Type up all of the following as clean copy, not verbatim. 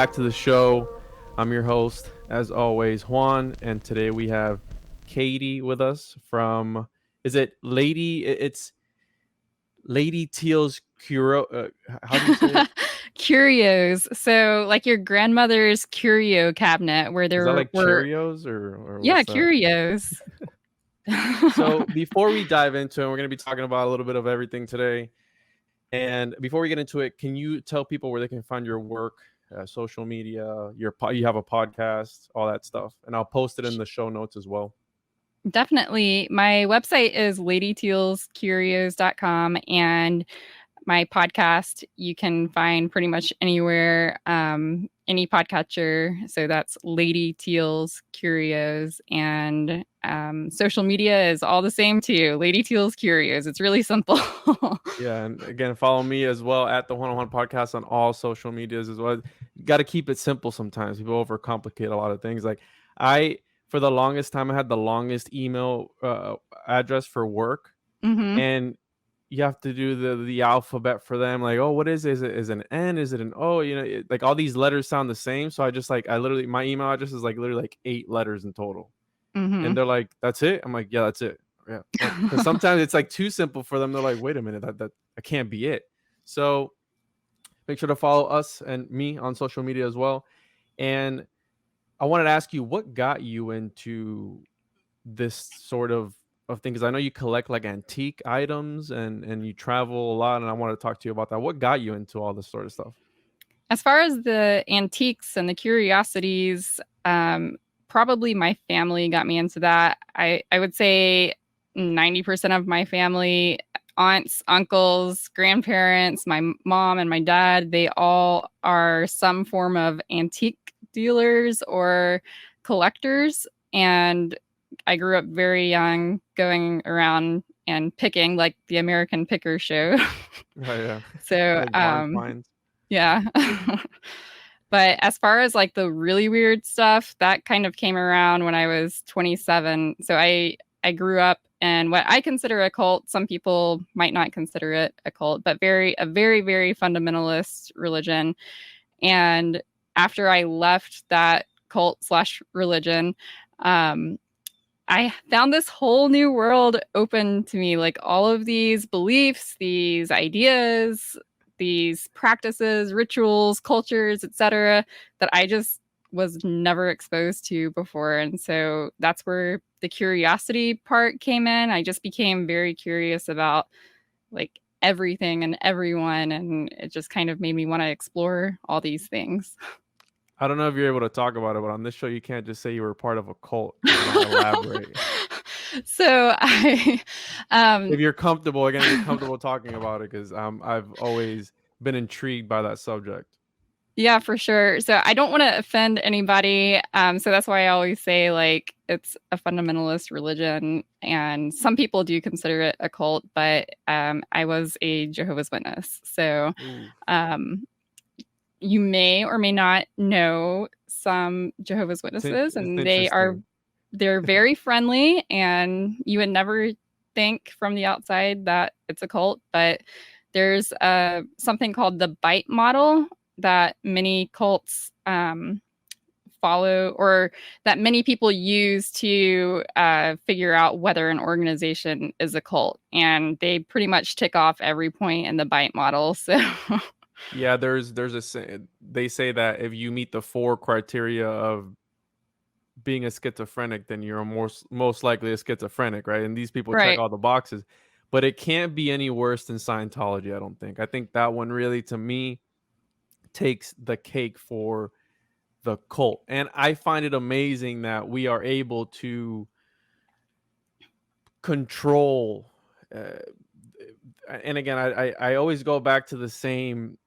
back to the show. I'm your host, as always, Juan, and today we have Katie with us from. Is it Lady? It's Lady Teal's Curio. How do you say it? Curios. So, like your grandmother's curio cabinet, where Is that there like were, Cheerios or yeah, what's that? curios. So before we dive into it, we're going to be talking about a little bit of everything today. And before we get into it, can you tell people where they can find your work, social media, you have a podcast, all that stuff, and I'll post it in the show notes as well. Definitely. My website is ladytealscurios.com, and my podcast you can find pretty much anywhere, any podcatcher. So that's Lady Teal's Curios, and social media is all the same too. Lady Teal's Curios. It's really simple. Yeah, and again, follow me as well at the One Podcast on all social medias as well. Got to keep it simple sometimes. People overcomplicate a lot of things. Like I, for the longest time, I had the longest email address for work, hmm and you have to do the alphabet for them. Like, oh, what is it? Is it an N? Is it an O? Like all these letters sound the same. So I literally my email address is like literally like 8 letters in total, and hmm they're like, "That's it." I'm like, "Yeah, that's it." Yeah, because sometimes it's like too simple for them. They're like, "Wait a minute, that can't be it." So make sure to follow us and me on social media as well. And I wanted to ask you, what got you into this sort of thing? Because I know you collect like antique items and you travel a lot, and I want to talk to you about that. What got you into all this sort of stuff? As far as the antiques and the curiosities, probably my family got me into that. I would say 90% of my family, aunts, uncles, grandparents, my mom and my dad, they all are some form of antique dealers or collectors. And I grew up very young going around and picking like the American Picker Show. Oh yeah, so, like barn finds. yeah. But as far as like the really weird stuff, that kind of came around when I was 27. So I grew up in what I consider a cult. Some people might not consider it a cult, but a very, very fundamentalist religion. And after I left that cult slash religion, um, I found this whole new world open to me, like all of these beliefs, these ideas, these practices, rituals, cultures, etc., that I just was never exposed to before. And so that's where the curiosity part came in. I just became very curious about like everything and everyone, and it just kind of made me want to explore all these things. I don't know if you're able to talk about it, but on this show, you can't just say you were part of a cult. You gotta elaborate. So I If um you're comfortable, again, if you're comfortable talking about it, because I've always been intrigued by that subject. Yeah, for sure. So I don't want to offend anybody. So that's why I always say like it's a fundamentalist religion, and some people do consider it a cult. But I was a Jehovah's Witness, so Ooh, um, you may or may not know some Jehovah's Witnesses, it's and interesting. they're very friendly, and you would never think from the outside that it's a cult. But there's something called the bite model that many cults follow, or that many people use to figure out whether an organization is a cult. And they pretty much tick off every point in the bite model. So, Yeah, they say that if you meet the 4 criteria of being a schizophrenic, then you're most likely a schizophrenic, right? And these people check right. all the boxes, but it can't be any worse than Scientology. I don't think. I think that one really, to me, takes the cake for the cult, and I find it amazing that we are able to control. Uh, and again, I always go back to the same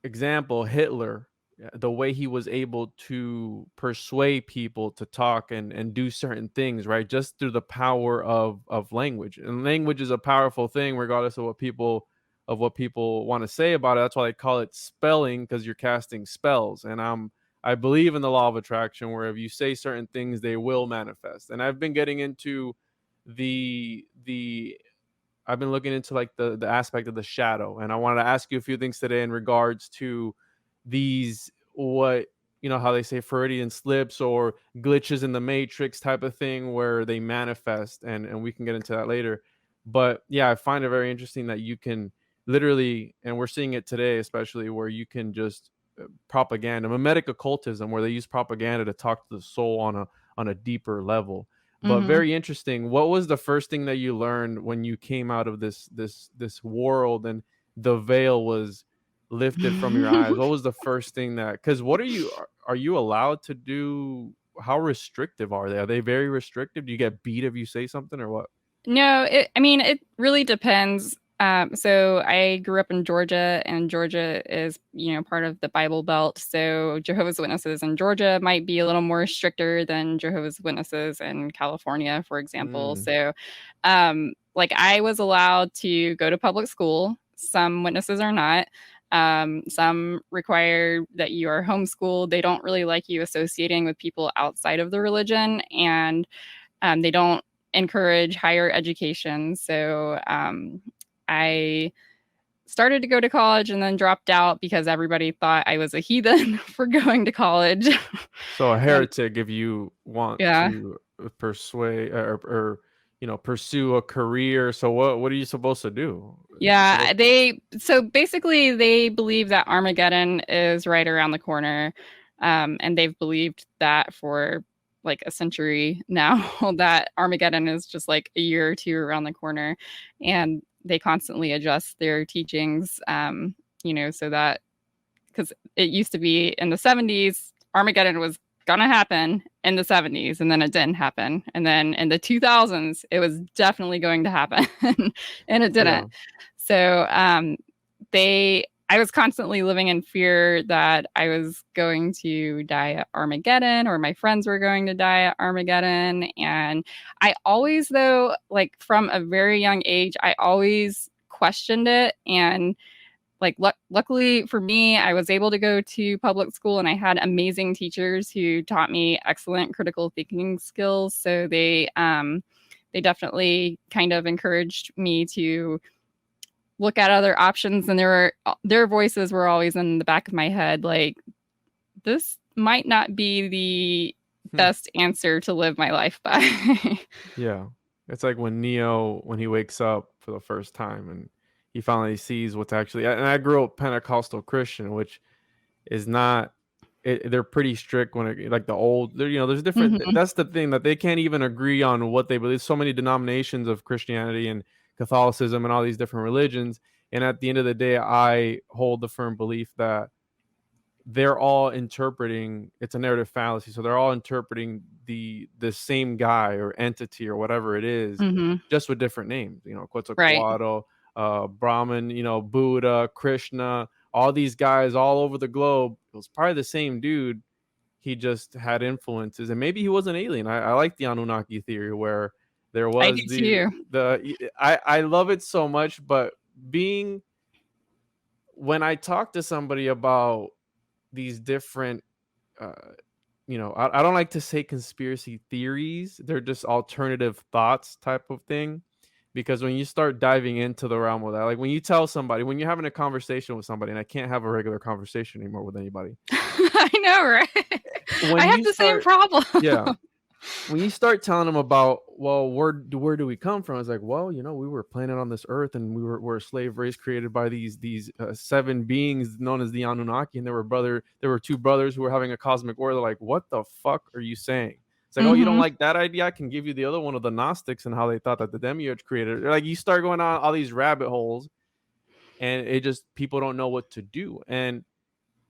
example, Hitler, the way he was able to persuade people to talk and do certain things, right? Just through the power of language. And language is a powerful thing, regardless of what people want to say about it. That's why they call it spelling, because you're casting spells. And I believe in the law of attraction, where if you say certain things, they will manifest. And I've been getting into the I've been looking into like the aspect of the shadow, and I wanted to ask you a few things today in regards to these what, how they say Freudian slips or glitches in the matrix type of thing where they manifest, and we can get into that later. But yeah, I find it very interesting that you can literally, and we're seeing it today especially, where you can just propaganda, mimetic occultism, where they use propaganda to talk to the soul on a deeper level. But Mm-hmm. very interesting. What was the first thing that you learned when you came out of this world and the veil was lifted from your eyes? What was the first thing that, because what are you allowed to do? How restrictive are they? Are they very restrictive? Do you get beat if you say something, or what? No, I mean, it really depends. So I grew up in Georgia, and Georgia is, part of the Bible Belt. So Jehovah's Witnesses in Georgia might be a little more stricter than Jehovah's Witnesses in California, for example. Mm, So, like I was allowed to go to public school. Some witnesses are not. Some require that you are homeschooled. They don't really like you associating with people outside of the religion, and they don't encourage higher education. So I started to go to college and then dropped out because everybody thought I was a heathen for going to college. so a And heretic if you want yeah. to persuade or pursue a career. So what are you supposed to do? You Yeah, supposed so basically they believe that Armageddon is right around the corner. And they've believed that for like a century now, that Armageddon is just like a year or two around the corner. And they constantly adjust their teachings, so that, because it used to be in the 70s, Armageddon was gonna happen in the 70s, and then it didn't happen. And then in the 2000s, it was definitely going to happen, and it yeah. didn't. So I was constantly living in fear that I was going to die at Armageddon, or my friends were going to die at Armageddon. And I always, though, like from a very young age, I always questioned it. And like luckily for me, I was able to go to public school, and I had amazing teachers who taught me excellent critical thinking skills. So they definitely kind of encouraged me to look at other options, and their voices were always in the back of my head, like, this might not be the Hmm. best answer to live my life by. Yeah. It's like when Neo, when he wakes up for the first time and he finally sees what's actually, and I grew up Pentecostal Christian, which is not, they're pretty strict when it, like the old, there's different, Mhm. that's the thing, that they can't even agree on what they believe. So many denominations of Christianity and Catholicism and all these different religions. And at the end of the day, I hold the firm belief that they're all interpreting, it's a narrative fallacy, so they're all interpreting the same guy or entity or whatever it is, Mhm. just with different names, Right. Quetzalcoatl, Brahman, Buddha, Krishna, all these guys all over the globe. It was probably the same dude. He just had influences, and maybe he was an alien. I like the Anunnaki theory, where there I do was too. I love it so much. But being, when I talk to somebody about these different, uh, I don't like to say conspiracy theories. They're just alternative thoughts type of thing. Because when you start diving into the realm of that, like when you tell somebody, when you're having a conversation with somebody, and I can't have a regular conversation anymore with anybody. I know, right? I When have you the same start, problem. yeah, when you start telling them about, well, where do we come from? It's like, well, we were planted on this earth, and we're a slave race created by these seven beings known as the Anunnaki, and there were two brothers who were having a cosmic war. They're like, what the fuck are you saying? It's like, oh, you don't Mhm. like that idea? I can give you the other one of the Gnostics and how they thought that the demiurge created it. Like, you start going on all these rabbit holes, and it just, people don't know what to do. And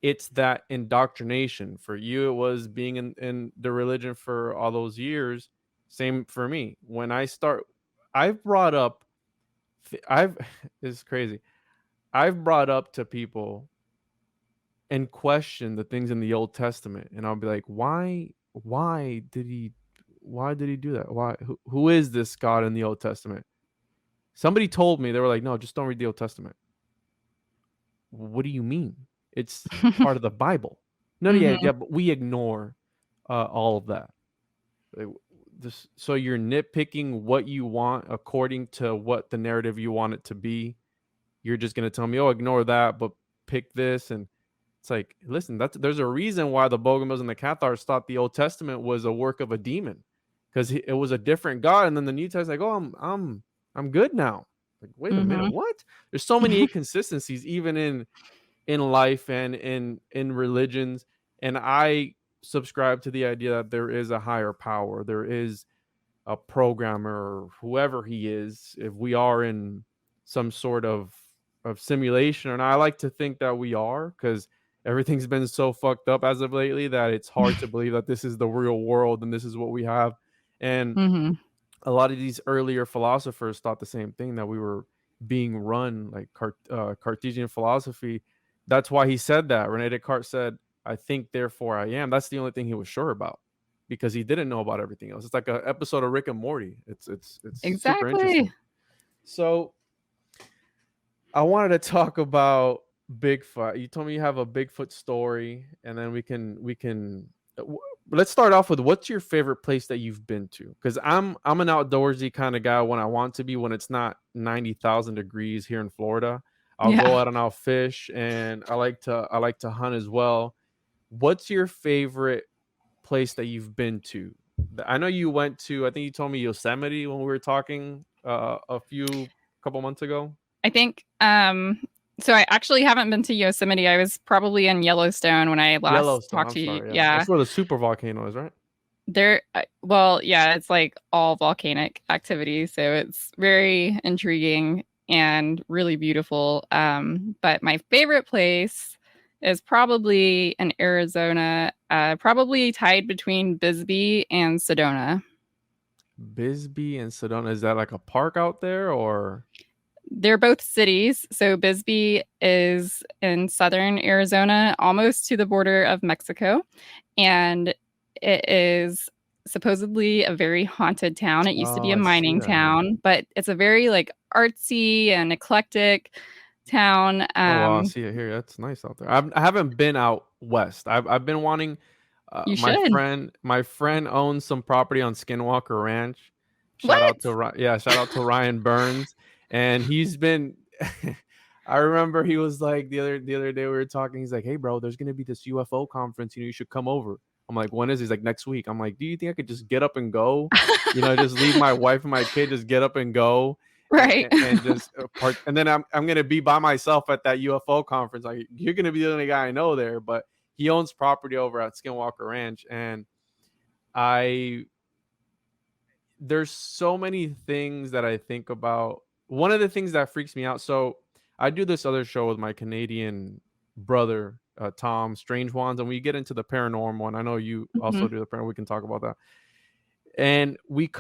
it's that indoctrination. For you, it was being in the religion for all those years. Same for me. When I start, I've brought up, I've, it's crazy. I've brought up to people and questioned the things in the Old Testament, and I'll be like, why did he, why did he do that? Who is this God in the Old Testament? Somebody told me, they were like, no, just don't read the Old Testament. What do you mean? It's part of the Bible. No, yeah, Mhm. yeah, but we ignore all of that. Like, so you're nitpicking what you want according to what the narrative you want it to be. You're just gonna tell me, oh, ignore that, but pick this. And It's like, listen, there's a reason why the Bogomils and the Cathars thought the Old Testament was a work of a demon, because it was a different God, and then the New Testament like, oh, I'm good now. Like, wait a minute, Mhm. what? There's so many inconsistencies even in life and in religions, and I subscribe to the idea that there is a higher power, there is a programmer or whoever he is, if we are in some sort of simulation. And I like to think that we are, because everything's been so fucked up as of lately that it's hard to believe that this is the real world and this is what we have. And Mhm. a lot of these earlier philosophers thought the same thing, that we were being run like Cartesian philosophy. That's why he said that. Rene Descartes said, I think, therefore I am. That's the only thing he was sure about, because he didn't know about everything else. It's like an episode of Rick and Morty. It's super Exactly. interesting. So I wanted to talk about Bigfoot. You told me you have a Bigfoot story, and then we can let's start off with, what's your favorite place that you've been to? Because I'm an outdoorsy kind of guy when I want to be, when it's not 90,000 degrees here in Florida. I'll Yeah. go out and I'll fish, and I like to hunt as well. What's your favorite place that you've been to? I know you went to, I think you told me Yosemite when we were talking a few couple months ago. I think so I actually haven't been to Yosemite. I was probably in Yellowstone when I last Yellowstone. talked I'm to you. sorry. Yeah, Yeah. that's where the super volcano is, right? There well, yeah, it's like all volcanic activity, so it's very intriguing and really beautiful. But my favorite place is probably in Arizona, probably tied between Bisbee and Sedona. Bisbee and Sedona. Is that like a park out there, or? They're both cities. So Bisbee is in southern Arizona, almost to the border of Mexico. And it is supposedly a very haunted town. It used to be Oh, a I see mining that here. town, but it's a very like artsy and eclectic town. Oh wow, I see it here. That's nice out there. I haven't been out west. I've been wanting. You My should. friend owns some property on Skinwalker Ranch. What? Shout out to Ryan Burns, and he's been. I remember he was like the other day we were talking. He's like, "Hey, bro, there's gonna be this UFO conference. You should come over." I'm like, "When is it?" He's like, "Next week." I'm like, "Do you think I could just get up and go? Just leave my wife and my kid, just get up and go, Right. and just part. And then I'm gonna be by myself at that UFO conference. Like, you're gonna be the only guy I know there." But he owns property over at Skinwalker Ranch, and I there's so many things that I think about. One of the things that freaks me out. So I do this other show with my Canadian brother, Tom, Strange Ones, and we get into the paranormal. And I know you also Mhm. do the paranormal. We can talk about that. And we've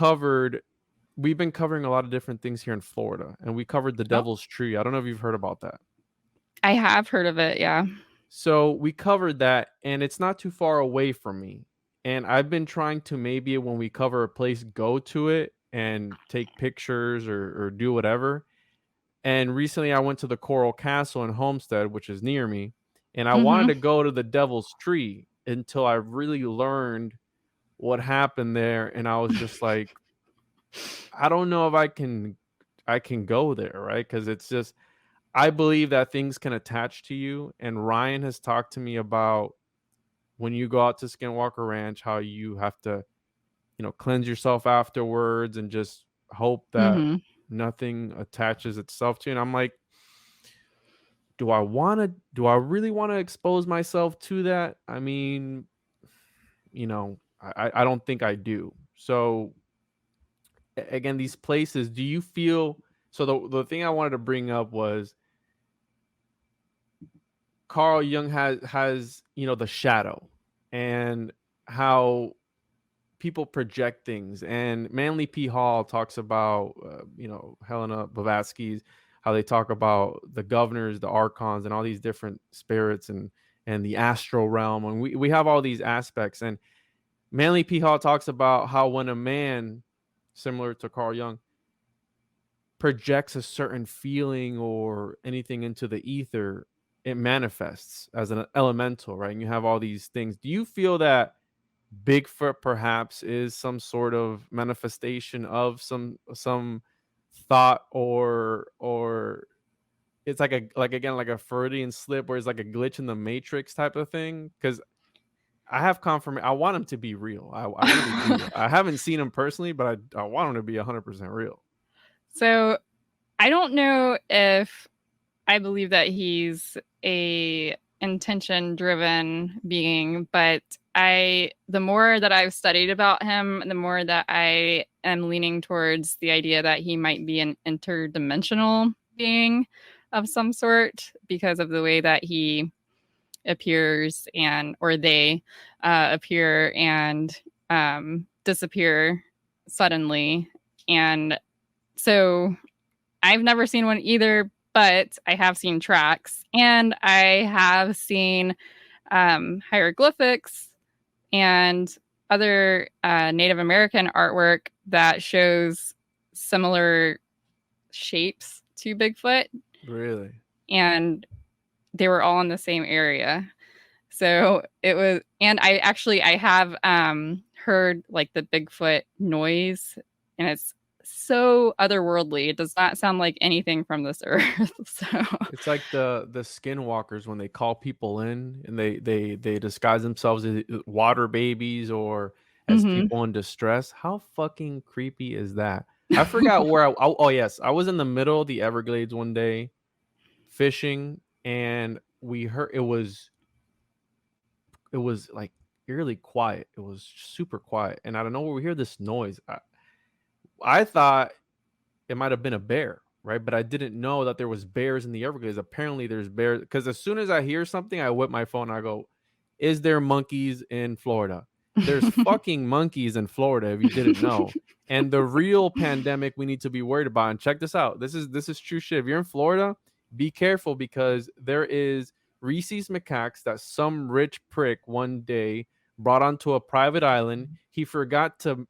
been covering a lot of different things here in Florida, and we covered the Oh, Devil's Tree. I don't know if you've heard about that. I have heard of it. Yeah. So we covered that, and it's not too far away from me. And I've been trying to, maybe when we cover a place, go to it and take pictures or do whatever. And recently I went to the Coral Castle in Homestead, which is near me, and I wanted Hmm. to go to the Devil's Tree until I really learned what happened there. And I was just like, I don't know if I can go there, right? Because it's just, I believe that things can attach to you. And Ryan has talked to me about, when you go out to Skinwalker Ranch, how you have to, cleanse yourself afterwards and just hope that Hmm. nothing attaches itself to you. And I'm like, do I really want to expose myself to that? I mean, I don't think I do. So again, these places, do you feel, so the thing I wanted to bring up was, Carl Jung has the shadow, and how people project things. And Manly P. Hall talks about, Helena Blavatsky's, how they talk about the governors, the archons, and all these different spirits, and the astral realm. And we have all these aspects. And Manly P. Hall talks about how when a man, similar to Carl Jung, projects a certain feeling or anything into the ether, it manifests as an elemental, right? And you have all these things. Do you feel that Bigfoot perhaps is some sort of manifestation of some thought or it's like a Freudian slip where it's like a glitch in the matrix type of thing. Because I have confirmation. I want him to be real. I really do. I haven't seen him personally, but I want him to be 100% real. So I don't know if I believe that he's a intention driven being, but the more that I've studied about him, the more that I am leaning towards the idea that he might be an interdimensional being of some sort because of the way that he appears or they appear and disappear suddenly. And so I've never seen one either, but I have seen tracks and I have seen hieroglyphics and other Native American artwork that shows similar shapes to Bigfoot. Really? And they were all in the same area. So it was, and I have heard like the Bigfoot noise, and it's so otherworldly. It does not sound like anything from this earth. So it's like the skinwalkers when they call people in and they disguise themselves as water babies or as people in distress. How fucking creepy is that? I forgot where oh yes, I was in the middle of the Everglades one day fishing, and we heard it was like eerily quiet. It was super quiet, and I don't know where we hear this noise. I thought it might have been a bear, right? But I didn't know that there was bears in the Everglades. Apparently there's bears, because as soon as I hear something, I whip my phone and I go, is there monkeys in Florida? There's fucking monkeys in Florida, if you didn't know. And the real pandemic we need to be worried about, and check this out, this is true shit. If you're in Florida, be careful, because there is rhesus macaques that some rich prick one day brought onto a private island. He forgot to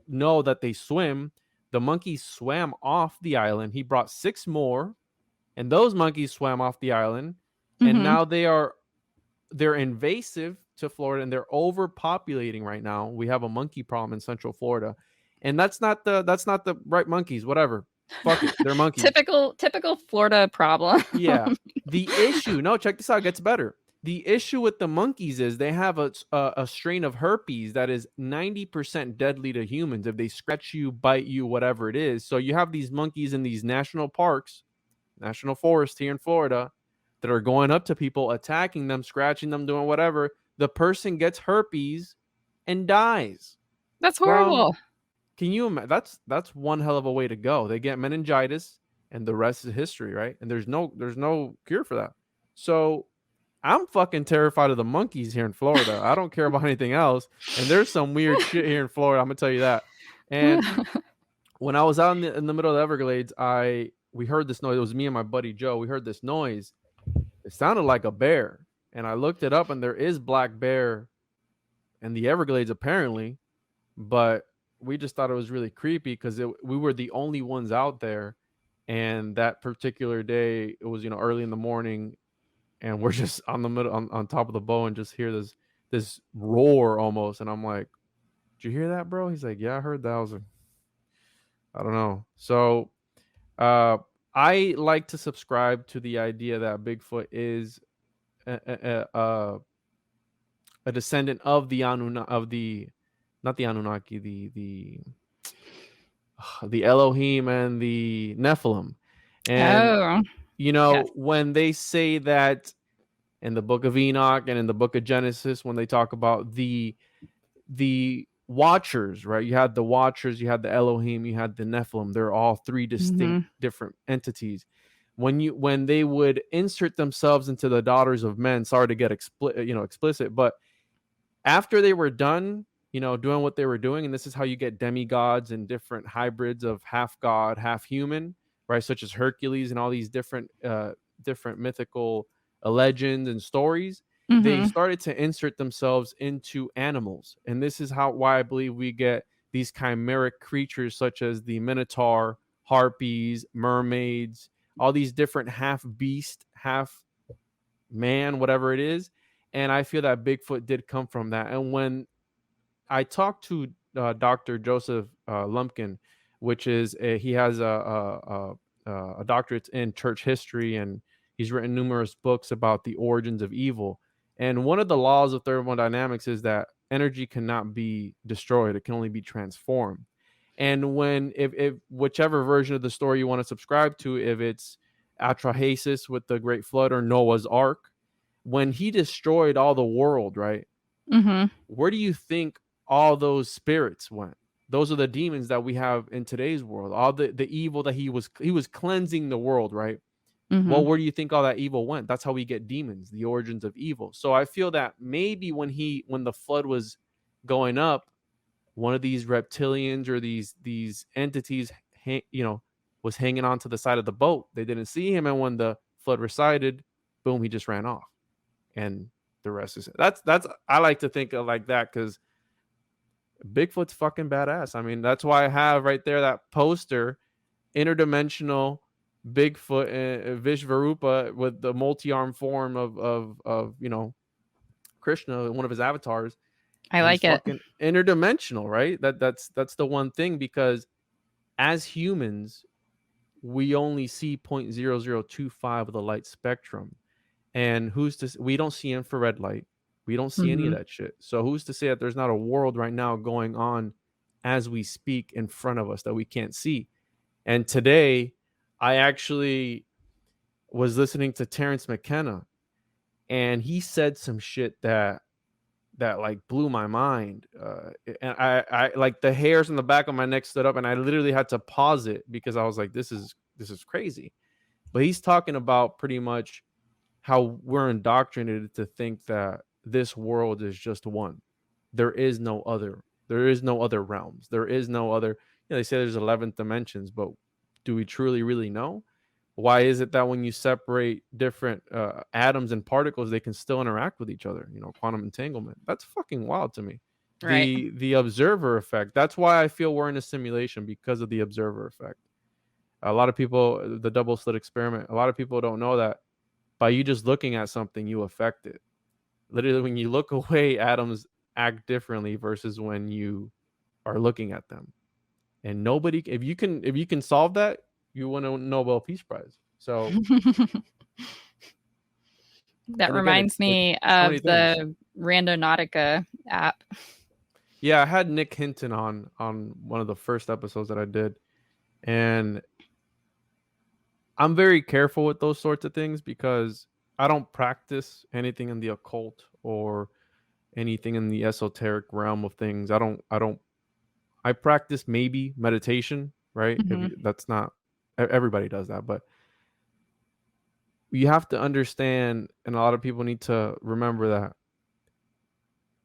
know that they swim. The monkeys swam off the island. He brought 6 more, and those monkeys swam off the island. And now they're invasive to Florida, and they're overpopulating right now. We have a monkey problem in Central Florida, and that's not the right monkeys. Whatever, fuck it, they're monkeys. Typical Florida problem. Yeah. The issue. No, check this out. It gets better. The issue with the monkeys is they have a strain of herpes that is 90% deadly to humans if they scratch you, bite you, whatever it is. So you have these monkeys in these national parks, national forests here in Florida, that are going up to people, attacking them, scratching them, doing whatever. The person gets herpes and dies. That's horrible. Can you imagine? That's one hell of a way to go. They get meningitis, and the rest is history, right? And there's no cure for that. So I'm fucking terrified of the monkeys here in Florida. I don't care about anything else. And there's some weird shit here in Florida, I'm gonna tell you that. And when I was out in the middle of the Everglades, we heard this noise. It was me and my buddy Joe. We heard this noise. It sounded like a bear. And I looked it up, and there is black bear in the Everglades apparently, but we just thought it was really creepy because we were the only ones out there. And that particular day, it was early in the morning, and we're just on the middle on top of the bow and just hear this roar almost. And I'm like, did you hear that, bro? He's like, yeah, I heard that. I was like, I don't know. So I like to subscribe to the idea that Bigfoot is a descendant of the not the Anunnaki, the Elohim and the Nephilim. And yes. When they say that in the book of Enoch and in the book of Genesis, when they talk about the watchers, right? You had the watchers, you had the Elohim, you had the Nephilim. They're all 3 distinct different entities. When they would insert themselves into the daughters of men, sorry to get explicit, but after they were done, doing what they were doing, and this is how you get demigods and different hybrids of half god, half human, right? Such as Hercules and all these different mythical legends and stories. They started to insert themselves into animals, and this is why I believe we get these chimeric creatures such as the Minotaur, harpies, mermaids, all these different half beast, half man, whatever it is. And I feel that Bigfoot did come from that. And when I talked to Dr. Joseph Lumpkin, which is he has a doctorate in church history, and he's written numerous books about the origins of evil. And one of the laws of thermodynamics is that energy cannot be destroyed; it can only be transformed. And when if whichever version of the story you want to subscribe to, if it's Atrahasis with the Great Flood or Noah's Ark, when he destroyed all the world, right? Mm-hmm. Where do you think all those spirits went? Those are the demons that we have in today's world. All the evil that he was cleansing the world, right? Mm-hmm. Well, where do you think all that evil went? That's how we get demons, the origins of evil. So I feel that maybe when the flood was going up, one of these reptilians or these entities, was hanging on to the side of the boat. They didn't see him, and when the flood receded, boom, he just ran off, and the rest is that's. I like to think of like that because Bigfoot's fucking badass. I mean, that's why I have right there that poster, interdimensional Bigfoot and Vishvarupa with the multi-arm form of Krishna, one of his avatars. I And he's like it. fucking interdimensional, right? That's the one thing, because as humans, we only see 0.0025 of the light spectrum. And we don't see infrared light. We don't see any of Mm-hmm. that shit. So who's to say that there's not a world right now going on as we speak in front of us that we can't see? And today, I actually was listening to Terrence McKenna, and he said some shit that like blew my mind. And I like the hairs on the back of my neck stood up, and I literally had to pause it because I was like, this is crazy. But he's talking about pretty much how we're indoctrinated to think that this world is just one. There is no other. There is no other realms. There is no other. They say there's 11 dimensions, but do we truly really know? Why is it that when you separate different atoms and particles, they can still interact with each other? Quantum entanglement. That's fucking wild to me. Right. The observer effect. That's why I feel we're in a simulation, because of the observer effect. A lot of people, the double slit experiment, a lot of people don't know that by you just looking at something, you affect it. Literally, when you look away, atoms act differently versus when you are looking at them. And nobody, if you can solve that, you win a Nobel Peace Prize. So That and again, reminds me so many of things. the Randonautica app. Yeah, I had Nick Hinton on one of the first episodes that I did, and I'm very careful with those sorts of things because I don't practice anything in the occult or anything in the esoteric realm of things. I practice maybe meditation, right? Mm-hmm. That's not everybody does that, but you have to understand, and a lot of people need to remember that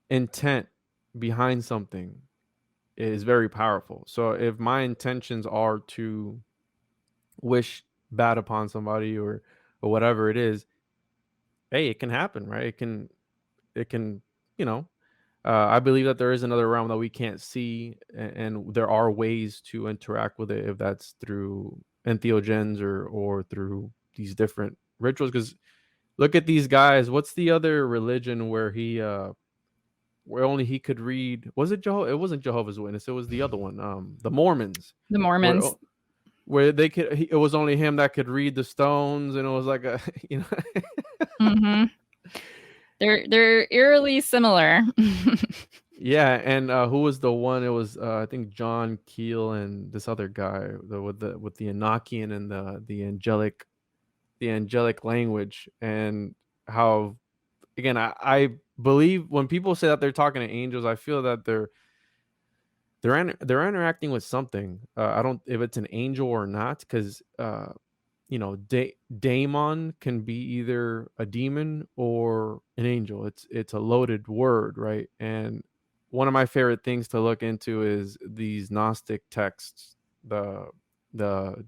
intent behind something is very powerful. So if my intentions are to wish bad upon somebody or whatever it is, hey, it can happen, right? It can, you know, I believe that there is another realm that we can't see, and there are ways to interact with it, if that's through entheogens or through these different rituals. Because look at these guys. What's the other religion where where only he could read? Was it Jehovah? It wasn't Jehovah's Witness. It was the other one. The Mormons. The Where Mormons. they could. It was only him that could read the stones, and it was like a Mm-hmm. They're eerily similar. Yeah, and who was the one? It was I think John Keel and this other guy with the Enochian and the angelic language, and how again I believe when people say that they're talking to angels, I feel that they're interacting with something. I don't if it's an angel or not, because daemon can be either a demon or an angel. It's a loaded word, right? And one of my favorite things to look into is these Gnostic texts, the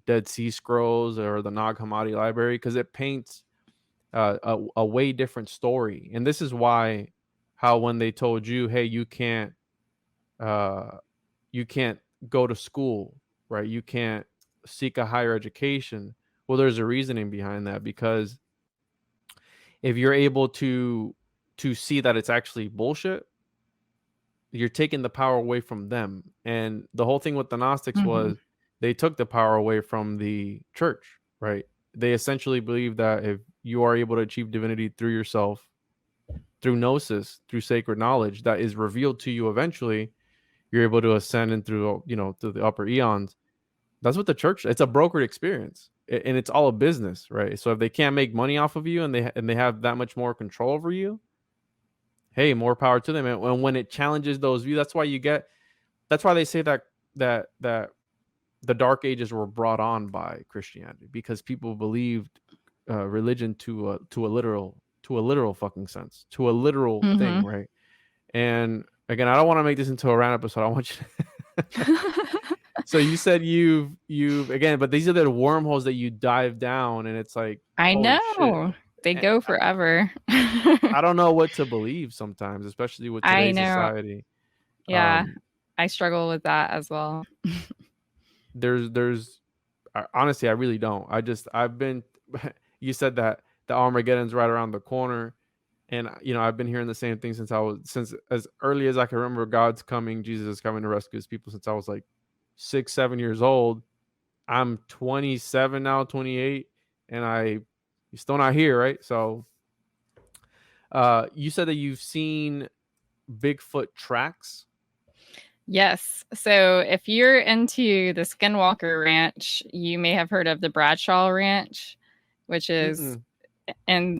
Dead Sea Scrolls or the Nag Hammadi Library, because it paints a way different story. And this is why how when they told you, hey, uh, you can't go to school, right? You can't seek a higher education. Well, there's a reasoning behind that, because if you're able to see that it's actually bullshit, you're taking the power away from them. And the whole thing with the Gnostics Mm-hmm. was they took the power away from the church, right? They essentially believe that if you are able to achieve divinity through yourself, through gnosis, through sacred knowledge that is revealed to you eventually, you're able to ascend in through, through the upper eons. That's what the church, it's a brokered experience, and it's all a business, right? So if they can't make money off of you, and they have that much more control over you, hey, more power to them. And when it challenges those views, that's why they say that the dark ages were brought on by Christianity, because people believed religion to a literal fucking sense, to a literal thing, right? And again, I don't want to make this into a rant episode. I want you so you said you've again, but these are the wormholes that you dive down, and it's like, I know shit. they go forever. I don't know what to believe sometimes, especially with today's society. Yeah, I struggle with that as well. There's honestly, I really don't. You said that the Armageddon's right around the corner, and I've been hearing the same thing since as early as I can remember. God's coming, Jesus is coming to rescue his people, since I was like 6-7 years old. I'm 27 now, 28, and you're still not here, right? So you said that you've seen Bigfoot tracks. Yes. So if you're into the Skinwalker Ranch, you may have heard of the Bradshaw Ranch, which is in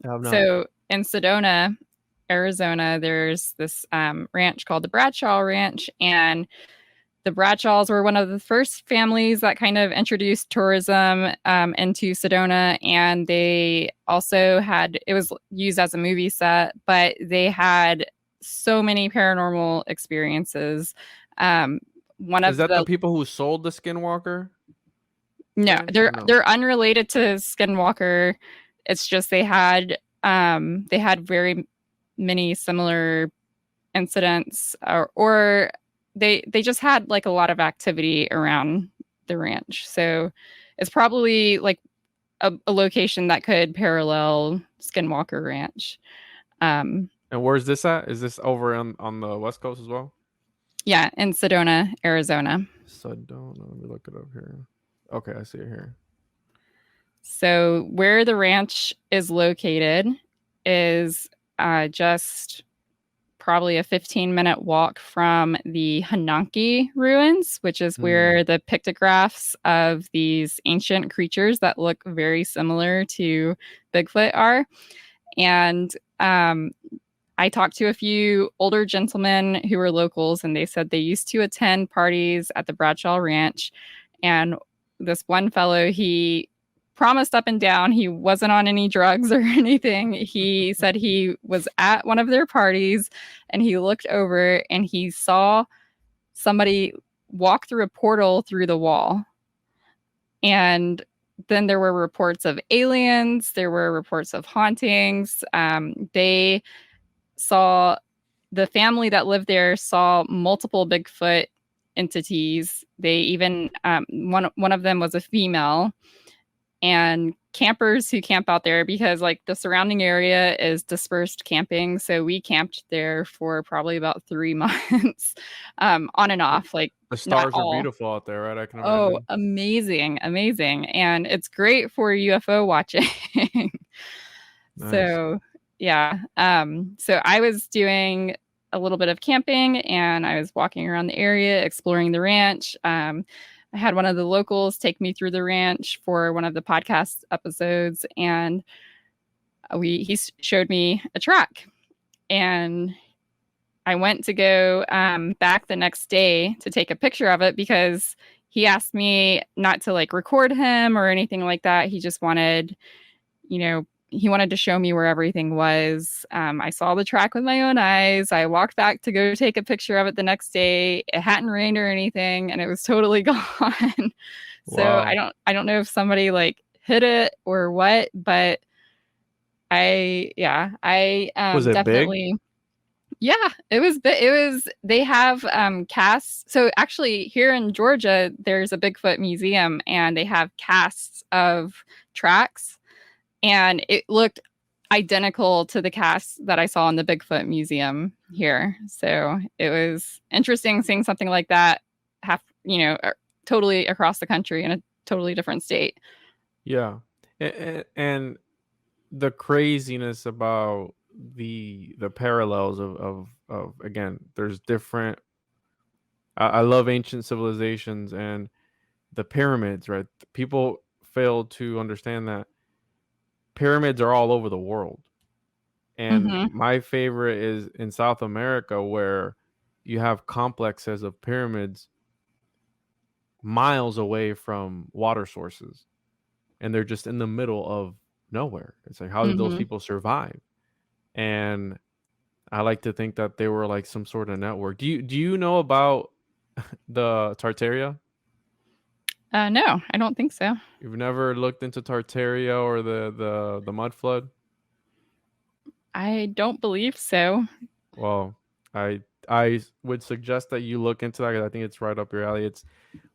Sedona, Arizona. There's this ranch called the Bradshaw Ranch, and the Bradshaws were one of the first families that kind of introduced tourism into Sedona, and they also it was used as a movie set, but they had so many paranormal experiences. Is that the people who sold the Skinwalker? No, they're unrelated to Skinwalker. It's just they had very many similar incidents, or they just had like a lot of activity around the ranch. So it's probably like a location that could parallel Skinwalker Ranch. And where's this at? Is this over on the West Coast as well? Yeah, in Sedona, Arizona. Sedona, let me look it up here. Okay, I see it here. So where the ranch is located is just probably a 15-minute walk from the Hananki ruins, which is where the pictographs of these ancient creatures that look very similar to Bigfoot are. And I talked to a few older gentlemen who were locals, and they said they used to attend parties at the Bradshaw Ranch. And this one fellow, he promised up and down he wasn't on any drugs or anything. He said he was at one of their parties, and he looked over and he saw somebody walk through a portal through the wall. And then there were reports of aliens. There were reports of hauntings. They saw, the family that lived there saw multiple Bigfoot entities. They even, one of them was a female. And campers who camp out there, because like the surrounding area is dispersed camping. So we camped there for probably about 3 months, on and off. Like the stars are beautiful out there, right? I can imagine. Oh, amazing. And it's great for UFO watching. Nice. So yeah. So I was doing a little bit of camping, and I was walking around the area, exploring the ranch. I had one of the locals take me through the ranch for one of the podcast episodes, and he showed me a track, and I went to go back the next day to take a picture of it, because he asked me not to like record him or anything like that. He just wanted, he wanted to show me where everything was. I saw the track with my own eyes. I walked back to go take a picture of it the next day. It hadn't rained or anything, and it was totally gone. So wow. I don't know if somebody like hit it or what, but was it definitely big? Yeah, it was. They have casts. So actually, here in Georgia, there's a Bigfoot museum, and they have casts of tracks. And it looked identical to the cast that I saw in the Bigfoot Museum here. So it was interesting seeing something like that totally across the country in a totally different state. Yeah. And the craziness about the parallels of again, there's different. I love ancient civilizations and the pyramids, right? People fail to understand that pyramids are all over the world. And Mm-hmm. my favorite is in South America, where you have complexes of pyramids miles away from water sources, and they're just in the middle of nowhere. It's like, how did those Mm-hmm. people survive? And I like to think that they were like some sort of network. Do you know about the Tartaria? No, I don't think so. You've never looked into Tartaria or the mud flood? I don't believe so. Well, I would suggest that you look into that because I think it's right up your alley. It's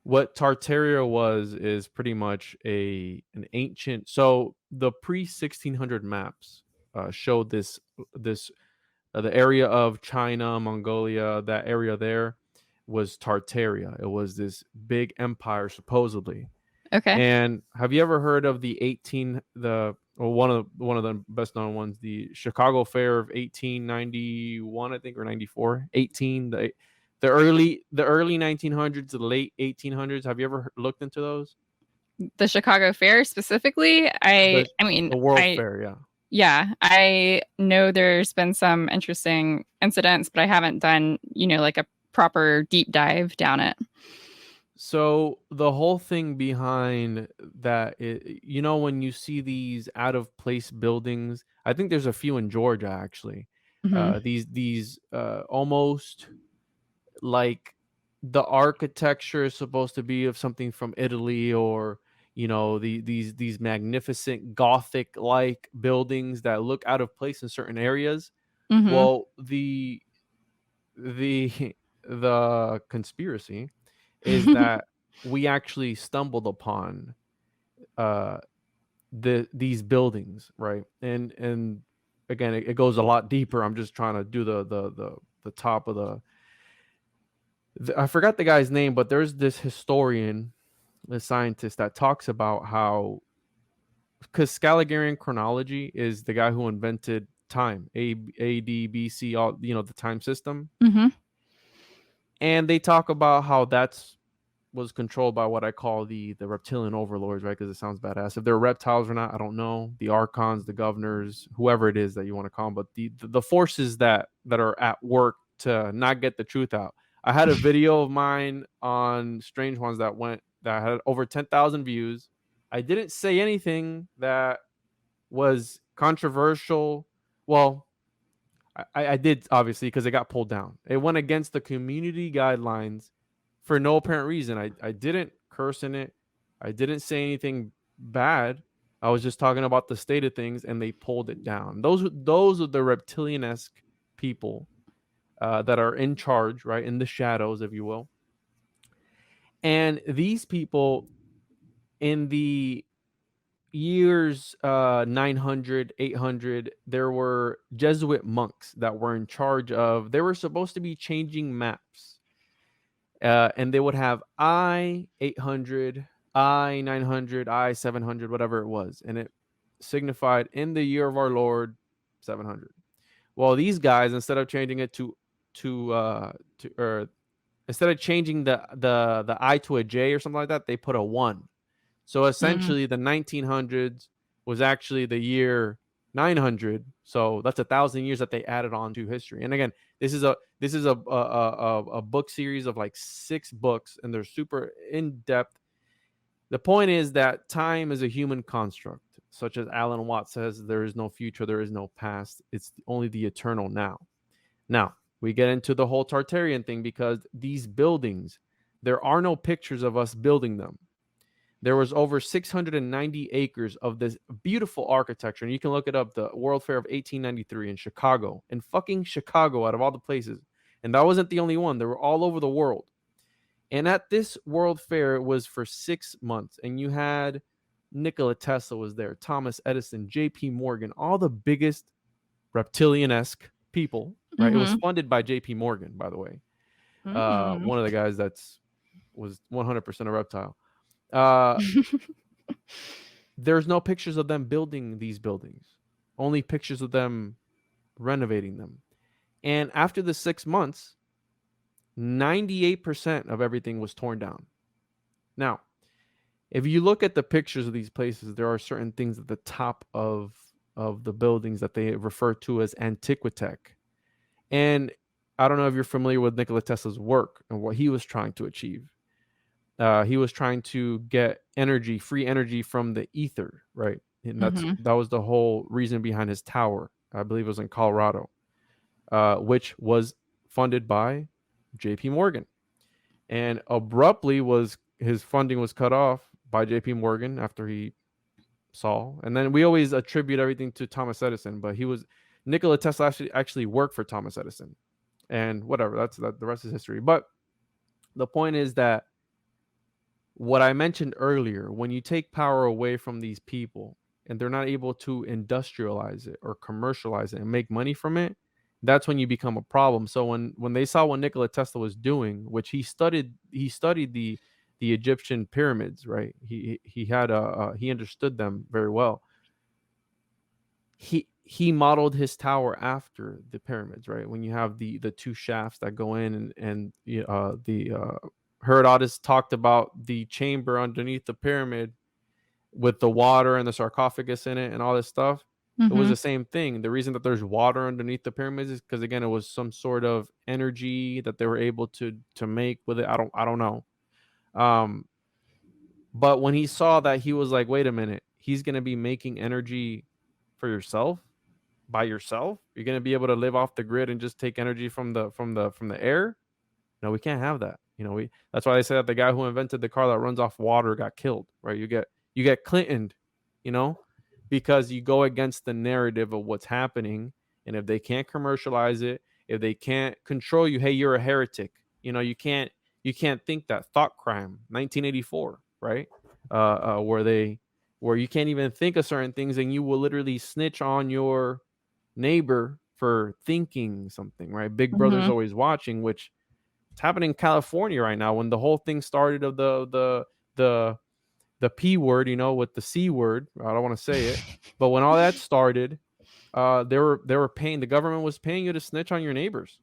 what Tartaria was is pretty much an ancient. So the pre 1600 maps showed this the area of China, Mongolia, that area there was Tartaria. It was this big empire supposedly. Okay. And have you ever heard of the 18 the or one of the best known ones, the Chicago Fair of 1891, I think, or 94, 18, the early 1900s to the late 1800s. Have you ever looked into those? The Chicago Fair specifically, The I mean, the World Fair, yeah. yeah, I know there's been some interesting incidents, but I haven't done, like a proper deep dive down it. So the whole thing behind that, when you see these out of place buildings, I think there's a few in Georgia actually. Mm-hmm. These almost like the architecture is supposed to be of something from Italy, or these magnificent Gothic like buildings that look out of place in certain areas. Mm-hmm. Well, the the conspiracy is that we actually stumbled upon uh these buildings, right? And again, it goes a lot deeper. I'm just trying to do the top of I forgot the guy's name, but there's this historian, the scientist, that talks about how, because Scalagarian chronology is the guy who invented time, AD BC, all the time system. Mm-hmm. And they talk about how that's was controlled by what I call the reptilian overlords, right? Because it sounds badass. If they're reptiles or not, I don't know. The archons, the governors, whoever it is that you want to call them, but the forces that are at work to not get the truth out. I had a video of mine on Strange Ones that had over 10,000 views. I didn't say anything that was controversial. Well, I did, obviously, because it got pulled down. It went against the community guidelines for no apparent reason. I didn't curse in it. I didn't say anything bad. I was just talking about the state of things, and they pulled it down. Those are the reptilian-esque people that are in charge, right, in the shadows, if you will. And these people, in the years 900, 800, there were Jesuit monks that were in charge of, they were supposed to be changing maps. And they would have I-800, I-900, I-700, whatever it was. And it signified in the year of our Lord 700. Well, these guys, instead of changing it or instead of changing the I to a J or something like that, they put a 1. So essentially, the 1900s was actually the year 900. So that's 1,000 years that they added on to history. And again, this is a book series of like 6 books, and they're super in depth. The point is that time is a human construct, such as Alan Watts says, there is no future, there is no past. It's only the eternal now. Now we get into the whole Tartarian thing, because these buildings, there are no pictures of us building them. There was over 690 acres of this beautiful architecture. And you can look it up, the World Fair of 1893 in Chicago. In fucking Chicago, out of all the places. And that wasn't the only one. They were all over the world. And at this World Fair, it was for 6 months. And you had Nikola Tesla was there, Thomas Edison, JP Morgan, all the biggest reptilian-esque people, right? It was funded by JP Morgan, by the way. Mm-hmm. One of the guys that's was 100% a reptile. Uh, there's no pictures of them building these buildings, only pictures of them renovating them. And after the 6 months, 98% of everything was torn down. Now, if you look at the pictures of these places, there are certain things at the top of the buildings that they refer to as antiquitech. And I don't know if you're familiar with Nikola Tesla's work and what he was trying to achieve. He was trying to get energy, free energy from the ether, right? And that was the whole reason behind his tower. I believe it was in Colorado, which was funded by J.P. Morgan. And abruptly his funding was cut off by J.P. Morgan after he saw. And then we always attribute everything to Thomas Edison, but Nikola Tesla actually worked for Thomas Edison. And whatever, the rest is history. But the point is that what I mentioned earlier, when you take power away from these people and they're not able to industrialize it or commercialize it and make money from it, that's when you become a problem. So when they saw what Nikola Tesla was doing, which he studied the Egyptian pyramids, right? He understood them very well. He modeled his tower after the pyramids, right? When you have the two shafts that go in and Herodotus talked about the chamber underneath the pyramid with the water and the sarcophagus in it and all this stuff. It was the same thing. The reason that there's water underneath the pyramids is because, again, it was some sort of energy that they were able to make with it. I don't know. But when he saw that, he was like, wait a minute, he's going to be making energy for yourself by yourself. You're going to be able to live off the grid and just take energy from the air. No, we can't have that. That's why they say that the guy who invented the car that runs off water got killed, right? You get Clintoned, because you go against the narrative of what's happening. And if they can't commercialize it, if they can't control you, hey, you're a heretic. You can't think that. Thought crime, 1984, right? Where you can't even think of certain things and you will literally snitch on your neighbor for thinking something, right? Big Brother's always watching, which it's happening in California right now. When the whole thing started of the P word, with the C word, I don't want to say it, but when all that started, the government was paying you to snitch on your neighbors,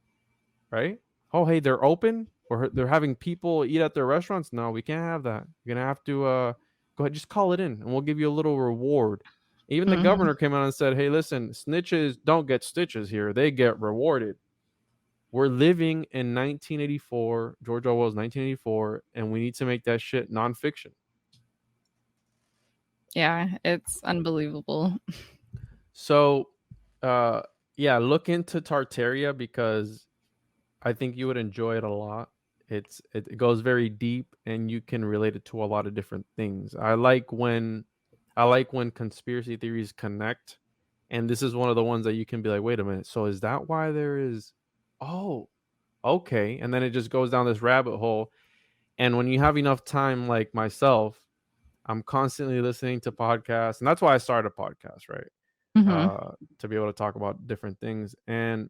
right? Oh, hey, they're open, or they're having people eat at their restaurants. No, we can't have that. You're gonna have to go ahead, just call it in, and we'll give you a little reward. Even the governor came out and said, hey, listen, snitches don't get stitches here. They get rewarded. We're living in 1984, George Orwell's 1984, and we need to make that shit nonfiction. Yeah, it's unbelievable. So, look into Tartaria because I think you would enjoy it a lot. It goes very deep, and you can relate it to a lot of different things. I like when conspiracy theories connect, and this is one of the ones that you can be like, wait a minute, so is that why there is? Oh, okay, and then it just goes down this rabbit hole. And when you have enough time, like myself, I'm constantly listening to podcasts, and that's why I started a podcast, right? To be able to talk about different things. And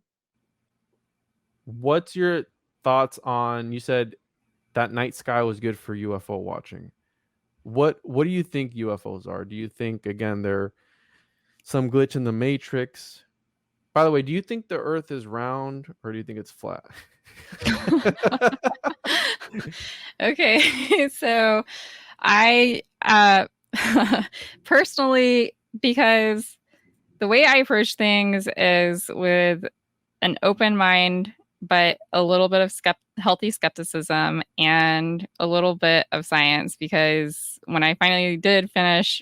what's your thoughts on? You said that night sky was good for UFO watching. What do you think UFOs are? Do you think, again, they're some glitch in the matrix? By the way, do you think the Earth is round or do you think it's flat? Okay, so I personally, because the way I approach things is with an open mind, but a little bit of healthy skepticism and a little bit of science, because when I finally did finish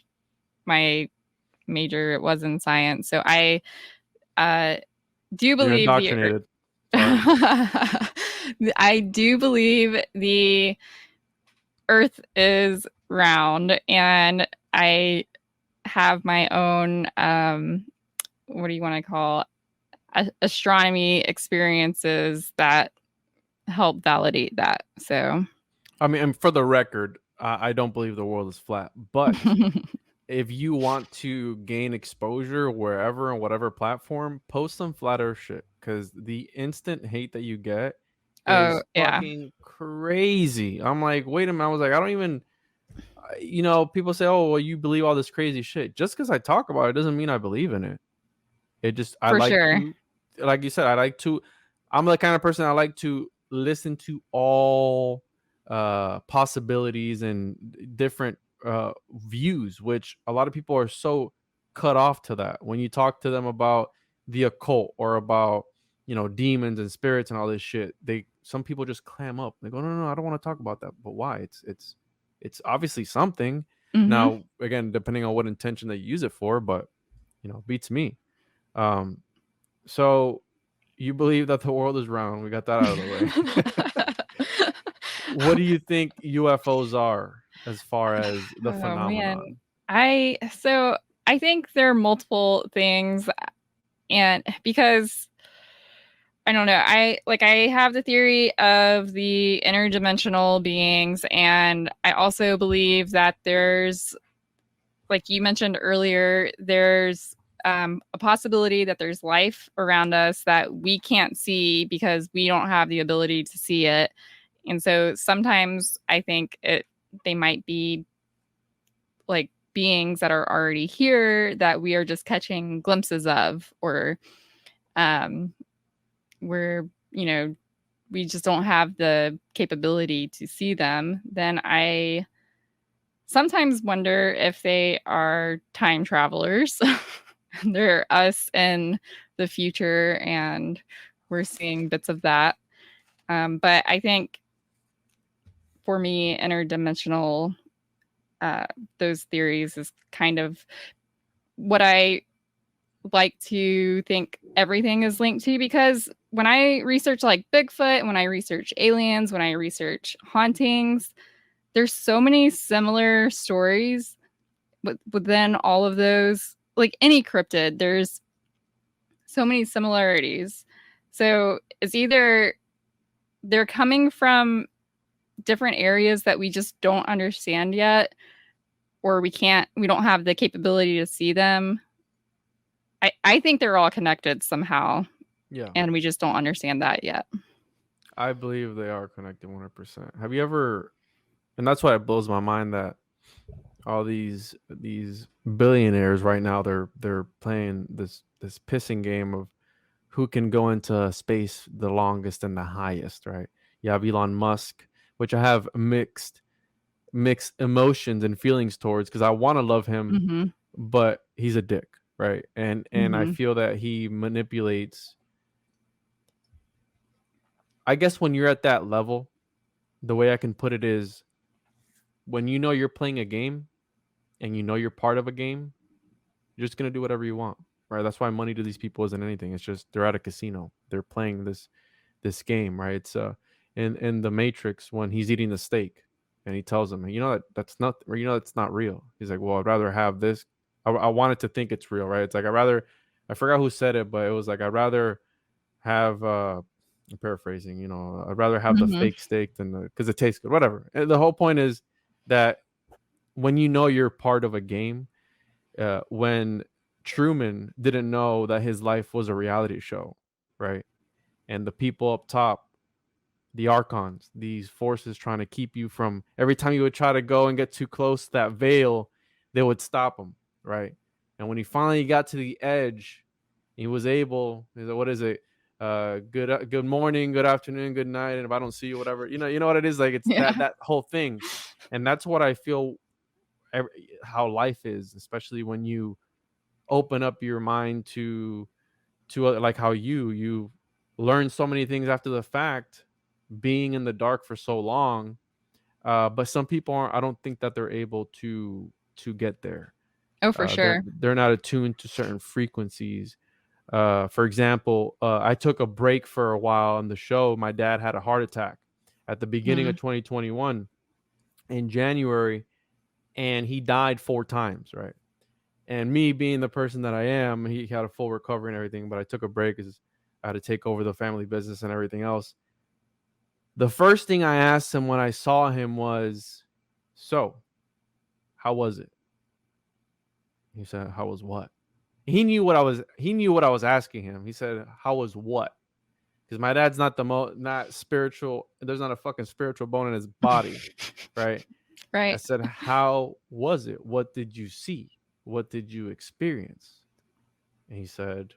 my major, it was in science. So I do believe You're indoctrinated. I do believe the Earth is round, and I have my own what do you want to call astronomy experiences that help validate that. So, I mean, and for the record, I don't believe the world is flat, but if you want to gain exposure wherever on whatever platform, post some flat earth shit, because the instant hate that you get Oh, is yeah. fucking crazy. I'm like, wait a minute. I was like, I don't even, people say, oh, well, you believe all this crazy shit. Just because I talk about it doesn't mean I believe in it. It just, I For like sure. to, like you said, I'm the kind of person I like to listen to all possibilities and different views, which a lot of people are so cut off to that. When you talk to them about the occult or about, demons and spirits and all this shit, some people just clam up. They go, no, I don't want to talk about that. But why? It's obviously something. Mm-hmm. Now, again, depending on what intention they use it for, but beats me. Um, so you believe that the world is round. We got that out of the way. What do you think UFOs are as far as the Oh man. phenomenon? So I think there are multiple things, and because I don't know, I have the theory of the interdimensional beings, and I also believe that there's, like you mentioned earlier, there's a possibility that there's life around us that we can't see because we don't have the ability to see it. And so sometimes I think they might be like beings that are already here that we are just catching glimpses of, or um, we're, we just don't have the capability to see them. Then I sometimes wonder if they are time travelers. They're us in the future, and we're seeing bits of that. But I think for me, interdimensional, those theories is kind of what I like to think everything is linked to, because when I research like Bigfoot, when I research aliens, when I research hauntings, there's so many similar stories within all of those. Like any cryptid, there's so many similarities. So it's either they're coming from different areas that we just don't understand yet, or we don't have the capability to see them. I think they're all connected somehow, Yeah, and we just don't understand that yet. I believe they are connected 100%. Have you ever, and that's why it blows my mind that all these billionaires right now, they're playing this pissing game of who can go into space the longest and the highest, right? You have Elon Musk, which I have mixed emotions and feelings towards, because I want to love him, Mm-hmm. but he's a dick, right? And I Mm-hmm. feel that he manipulates. I guess when you're at that level, the way I can put it is, when you're playing a game and you're part of a game, you're just gonna do whatever you want, right? That's why money to these people isn't anything. It's just they're at a casino. They're playing this game, right? It's in the Matrix, when he's eating the steak and he tells him, that's not, or that's not real. He's like, well, I'd rather have this. I wanted to think it's real, right? It's like, I forgot who said it, but it was like, I'd rather have I'm paraphrasing, I'd rather have the Mm-hmm. fake steak than because it tastes good, whatever. And the whole point is that when you're part of a game, when Truman didn't know that his life was a reality show, right? And the people up top, the archons, these forces trying to keep you from, every time you would try to go and get too close to that veil, they would stop him, right? And when he finally got to the edge, he was able, what is it? Good morning, good afternoon, good night, and if I don't see you, whatever, you know what it is, like, it's Yeah. that whole thing. And that's what I feel how life is, especially when you open up your mind to like how you learn so many things after the fact, being in the dark for so long. But some people aren't. I don't think that they're able to get there. Oh, for sure. They're not attuned to certain frequencies. For example, I took a break for a while on the show. My dad had a heart attack at the beginning Mm. of 2021 in January, and he died 4 times, right? And me being the person that I am, he had a full recovery and everything, but I took a break because I had to take over the family business and everything else. The first thing I asked him when I saw him was, so, how was it? He said, how was what? He knew what I was asking him. He said, how was what? because my dad's not spiritual. There's not a fucking spiritual bone in his body, right? I Right. said, how was it? What did you see? What did you experience? And he said,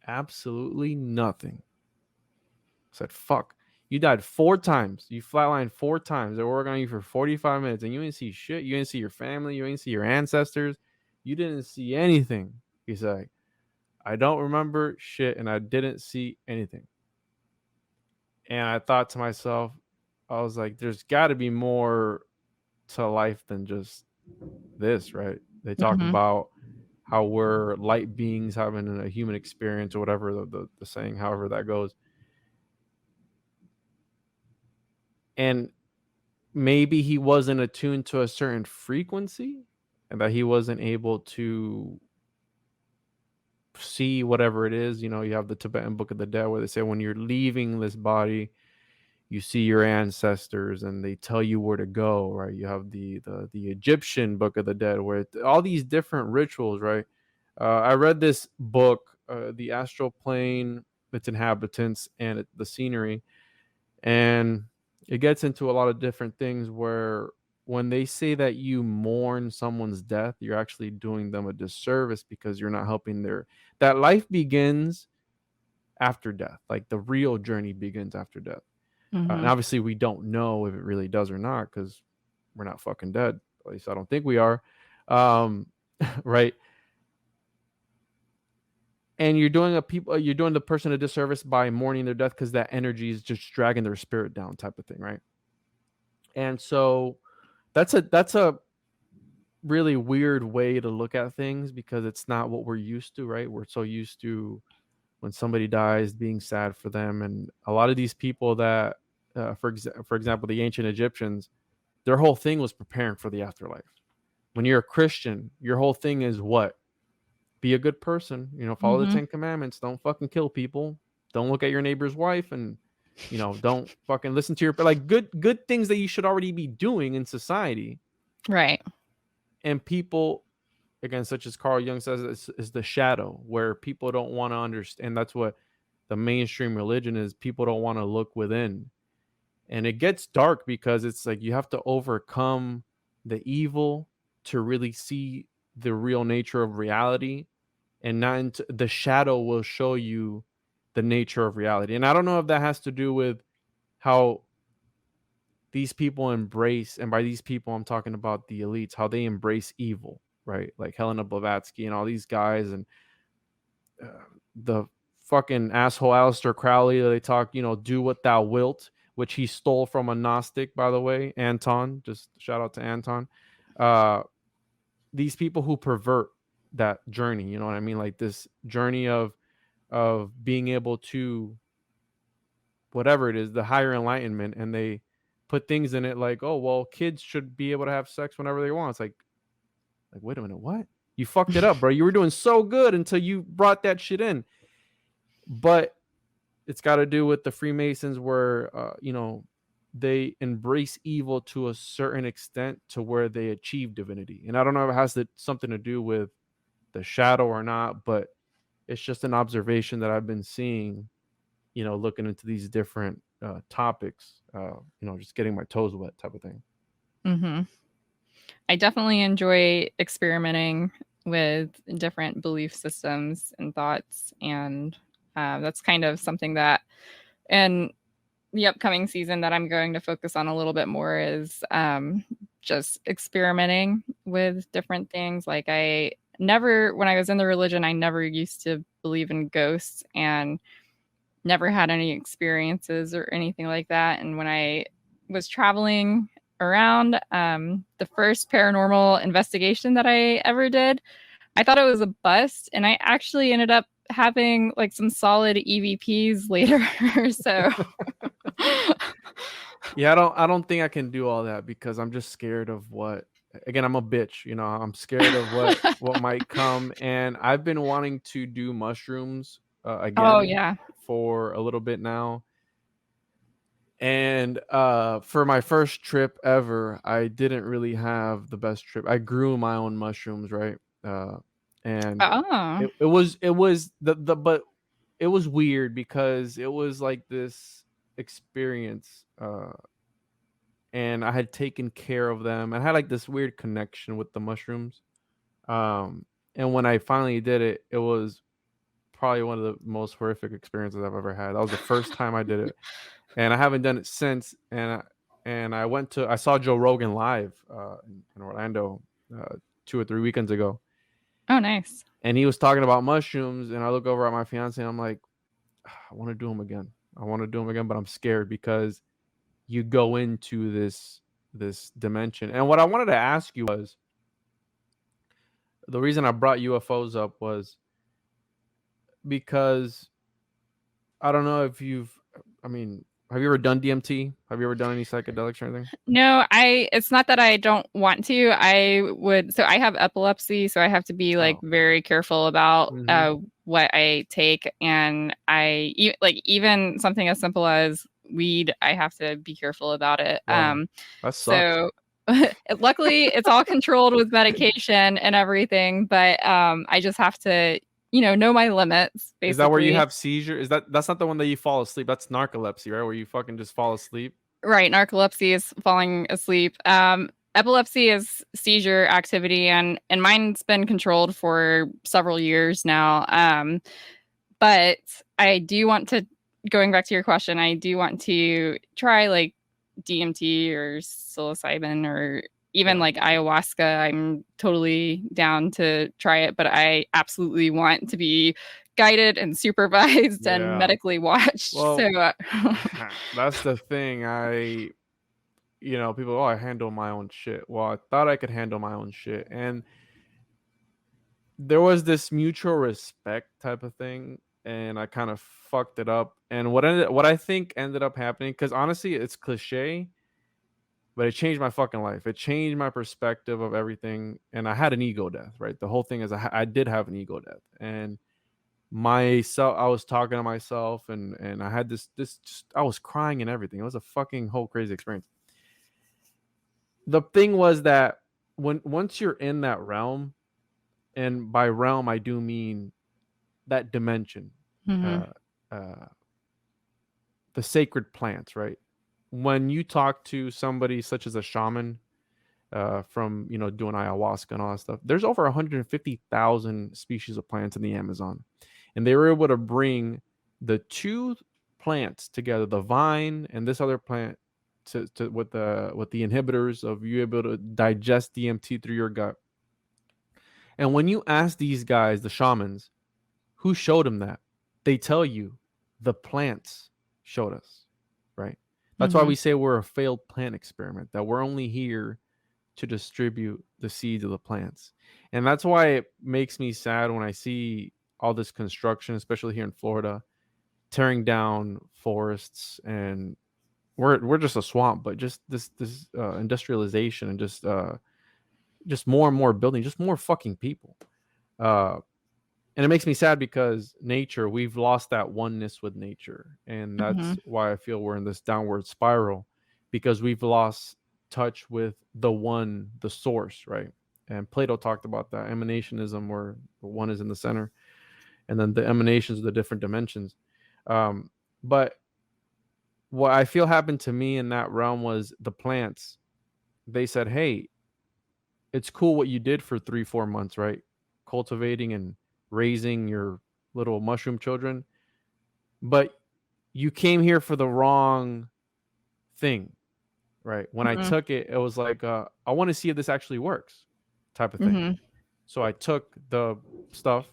absolutely nothing. I said, fuck. You died 4 times. You flatlined 4 times. They were working on you for 45 minutes and you didn't see shit. You didn't see your family. You didn't see your ancestors. You didn't see anything. He's like, I don't remember shit and I didn't see anything. And I thought to myself, I was like, there's got to be more to life than just this, right? They talk Mm-hmm. about how we're light beings having a human experience or whatever the saying, however that goes. And maybe he wasn't attuned to a certain frequency and that he wasn't able to see whatever it is. You know, you have the Tibetan Book of the Dead where they say when you're leaving this body, you see your ancestors and they tell you where to go, right? You have the Egyptian Book of the Dead where all these different rituals, right? I read this book, The Astral Plane, its inhabitants, and the scenery, and it gets into a lot of different things where when they say that you mourn someone's death, you're actually doing them a disservice because you're not helping that life begins after death. Like the real journey begins after death. And Mm-hmm. obviously we don't know if it really does or not because we're not fucking dead. At least I don't think we are. Right. And you're doing the person a disservice by mourning their death because that energy is just dragging their spirit down, type of thing, right? And so that's a really weird way to look at things because it's not what we're used to, right? We're so used to when somebody dies being sad for them, and a lot of these people that for example, the ancient Egyptians, their whole thing was preparing for the afterlife. When you're a Christian, your whole thing is what? Be a good person, follow the Mm-hmm. 10 Commandments, don't fucking kill people, don't look at your neighbor's wife, and don't fucking listen to like good things that you should already be doing in society. Right. And people, again, such as Carl Jung says, is the shadow where people don't want to understand. That's what the mainstream religion is. People don't want to look within. And it gets dark because it's like you have to overcome the evil to really see the real nature of reality, and not the shadow will show you the nature of reality. And I don't know if that has to do with how these people embrace, and by these people I'm talking about the elites, how they embrace evil, right? Like Helena Blavatsky and all these guys, and uh, the fucking asshole Aleister Crowley. They talk, do what thou wilt, which he stole from a Gnostic, by the way, Anton. Just shout out to Anton. Uh, these people who pervert that journey, you know what I mean? Like this journey of being able to, whatever it is, the higher enlightenment, and they put things in it like, oh well, kids should be able to have sex whenever they want. It's like wait a minute, what? You fucked it up, bro. You were doing so good until you brought that shit in. But it's got to do with the Freemasons where they embrace evil to a certain extent to where they achieve divinity. And I don't know if it has something to do with the shadow or not, but it's just an observation that I've been seeing, looking into these different topics, just getting my toes wet type of thing. Mm-hmm. I definitely enjoy experimenting with different belief systems and thoughts, and that's kind of something that in the upcoming season that I'm going to focus on a little bit more is just experimenting with different things. Like when I was in the religion, I never used to believe in ghosts and never had any experiences or anything like that. And when I was traveling around, the first paranormal investigation that I ever did, I thought it was a bust, and I actually ended up having like some solid EVPs later. So Yeah, I don't think I can do all that because I'm just scared of what. Again, I'm a bitch, I'm scared of what might come, and I've been wanting to do mushrooms oh again yeah. for a little bit now. And for my first trip ever, I didn't really have the best trip. I grew my own mushrooms, right? And Oh. it was the but it was weird because it was like this experience, and I had taken care of them and I had like this weird connection with the mushrooms. And when I finally did it, it was probably one of the most horrific experiences I've ever had. That was the first time I did it, and I haven't done it since. And I saw Joe Rogan live in Orlando 2 or 3 weekends ago, Oh, nice. and he was talking about mushrooms. And I look over at my fiance, and I'm like, I want to do them again. I want to do them again, but I'm scared because you go into this dimension. And what I wanted to ask you was, the reason I brought UFOs up was because I don't know if I mean, have you ever done DMT? Have you ever done any psychedelics or anything? No, it's not that I don't want to. So I have epilepsy, so I have to be like Oh. very careful about Mhm. what I take. And like even something as simple as weed, I have to be careful about it. Wow. That sucks. So luckily it's all controlled with medication and everything, but I just have to, know my limits, basically. Is that where you have seizure? That's not the one that you fall asleep? That's narcolepsy, right? Where you fucking just fall asleep? Right. Narcolepsy is falling asleep. Epilepsy is seizure activity, and mine's been controlled for several years now. But I do want to, going back to your question, I do want to try like DMT or psilocybin or even like ayahuasca. I'm totally down to try it, but I absolutely want to be guided and supervised and medically watched. Well, so that's the thing. People, I handle my own shit. Well, I thought I could handle my own shit. And there was this mutual respect type of thing, and I kind of fucked it up. And what I think ended up happening, because honestly, it's cliche, but it changed my fucking life. It changed my perspective of everything. And I had an ego death, right? The whole thing is I did have an ego death. And I was talking to myself, and I had this I was crying and everything. It was a fucking whole crazy experience. The thing was that once you're in that realm, and by realm I do mean that dimension, Mhm. The sacred plants, right? When you talk to somebody such as a shaman, from doing ayahuasca and all that stuff, there's over 150,000 species of plants in the Amazon, and they were able to bring the two plants together, the vine and this other plant, to with the inhibitors of you able to digest DMT through your gut. And when you ask these guys, the shamans, who showed them that, they tell you the plants showed us, right? That's why we say we're a failed plant experiment, that we're only here to distribute the seeds of the plants. And that's why it makes me sad when I see all this construction, especially here in Florida, tearing down forests. And we're just a swamp, but just this industrialization, and just more and more building, just more fucking people. And it makes me sad because nature, we've lost that oneness with nature. And that's why I feel we're in this downward spiral, because we've lost touch with the one, the source, right? And Plato talked about that emanationism, where the one is in the center, and then the emanations of the different dimensions. But what I feel happened to me in that realm was the plants. They said, hey, it's cool what you did for 3-4 months, right? Cultivating and raising your little mushroom children, but you came here for the wrong thing, right? When I took it, it was like, I want to see if this actually works, type of thing. So I took the stuff,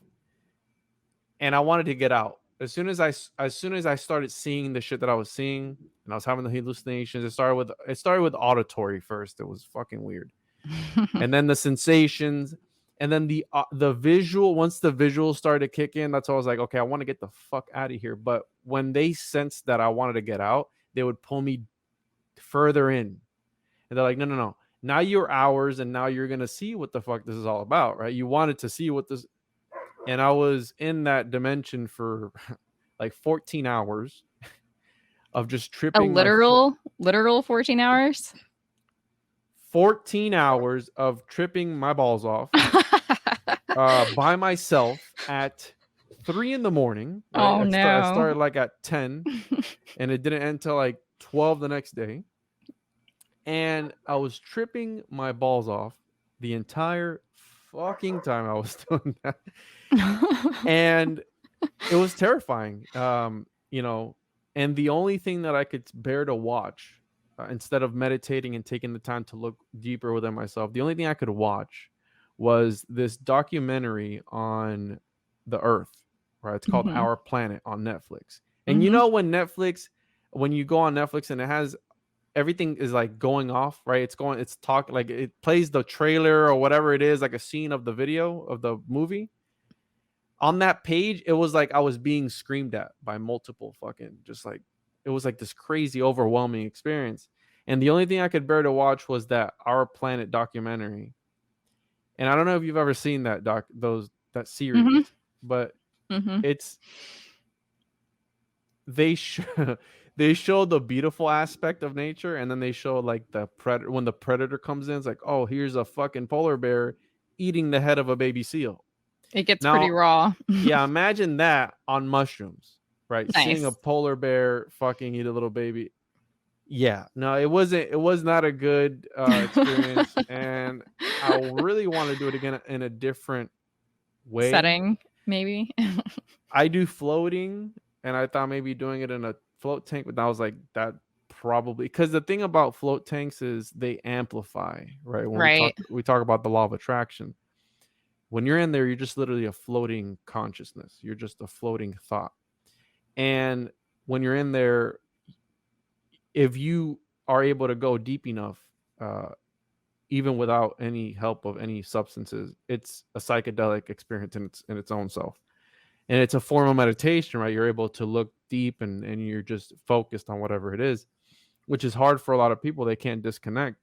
and I wanted to get out. As soon as I started seeing the shit that I was seeing, and I was having the hallucinations, it started with auditory first. It was fucking weird. And then the sensations, and then the visual. Once the visuals started to kick in, that's when I was like, okay, I want to get the fuck out of here. But when they sensed that I wanted to get out, they would pull me further in, and they're like, no, now you're ours, and now you're gonna see what the fuck this is all about, right? You wanted to see what this. And I was in that dimension for like 14 hours of just A tripping. literal 14 hours? 14 hours of tripping my balls off by myself at 3 in the morning, right? Oh I no. started like at 10 and it didn't end until like 12 the next day. And I was tripping my balls off the entire fucking time I was doing that. And it was terrifying. And the only thing that I could bear to watch, instead of meditating and taking the time to look deeper within myself, the only thing I could watch was this documentary on the Earth, right? It's called Mhm. Our Planet on Netflix. And Mhm. when you go on Netflix and it has everything is like going off, right? Like it plays the trailer or whatever it is, like a scene of the video of the movie. On that page, it was like I was being screamed at by multiple fucking, just like, it was like this crazy, overwhelming experience. And the only thing I could bear to watch was that Our Planet documentary. And I don't know if you've ever seen that series, Mhm. but Mhm. it's they they show the beautiful aspect of nature, and then they show like the predator. When the predator comes in, it's like, oh, here's a fucking polar bear eating the head of a baby seal. It gets pretty Now, raw. yeah, imagine that on mushrooms, right? Seeing a Nice. polar bear fucking eat a little baby. Yeah, no, it wasn't. It was not a good experience, and I really want to do it again in a different way. Setting, maybe. I do floating, and I thought maybe doing it in a float tank, but I was like, that probably, because the thing about float tanks is they amplify, right? When Right. we talk about the law of attraction, when you're in there, you're just literally a floating consciousness. You're just a floating thought. And when you're in there, if you are able to go deep enough, even without any help of any substances, it's a psychedelic experience in its own self. And it's a form of meditation, right? You're able to look deep and you're just focused on whatever it is, which is hard for a lot of people. They can't disconnect.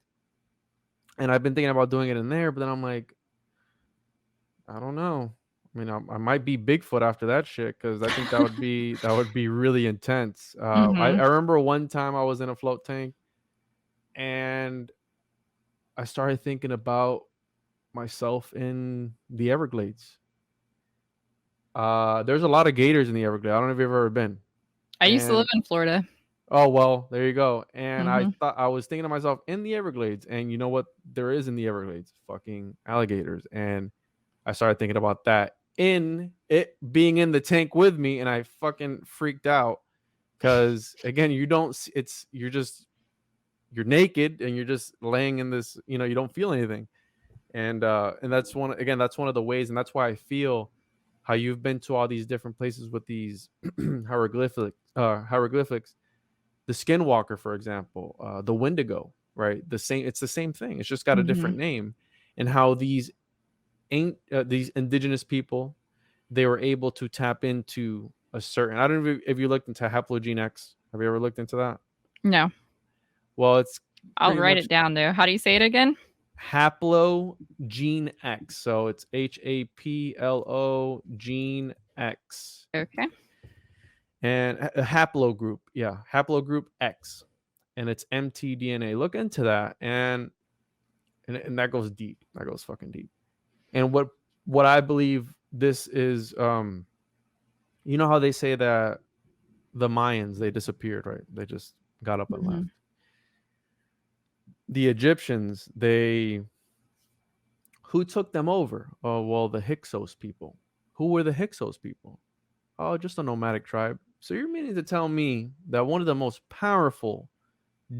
And I've been thinking about doing it in there, but then I'm like, I don't know. I mean, I might be Bigfoot after that shit, because I think that would be really intense. I Mhm. remember one time I was in a float tank and I started thinking about myself in the Everglades. There's a lot of gators in the Everglades. I don't know if you've ever been. I used to live And in Florida. oh, well, there you go. And Mhm. I was thinking to myself, in the Everglades, and you know what there is in the Everglades? Fucking alligators. And I started thinking about that in it being in the tank with me, and I fucking freaked out because, again, you're naked and you're just laying in this, you don't feel anything. And that's that's one of the ways, and that's why I feel how you've been to all these different places with these hieroglyphics, the skinwalker, for example, the Wendigo, right? It's the same thing. It's just got a Mhm. different name. And how these indigenous people, they were able to tap into a certain, I don't know if you looked into Haplogenex. Have you ever looked into that? No. Well, it's I'll pretty write much it down though. How do you say it again? Haplogene X. So it's Haplo gene X. Okay. And a haplogroup. Yeah, haplogroup X. And it's mtDNA. Look into that. And that goes deep. That goes fucking deep. And what I believe this is, you know how they say that the Mayans, they disappeared, right? They just got up and left. Mhm. The Egyptians, who took them over? Oh, well, the Hyksos people. Who were the Hyksos people? Oh, just a nomadic tribe. So you're meaning to tell me that one of the most powerful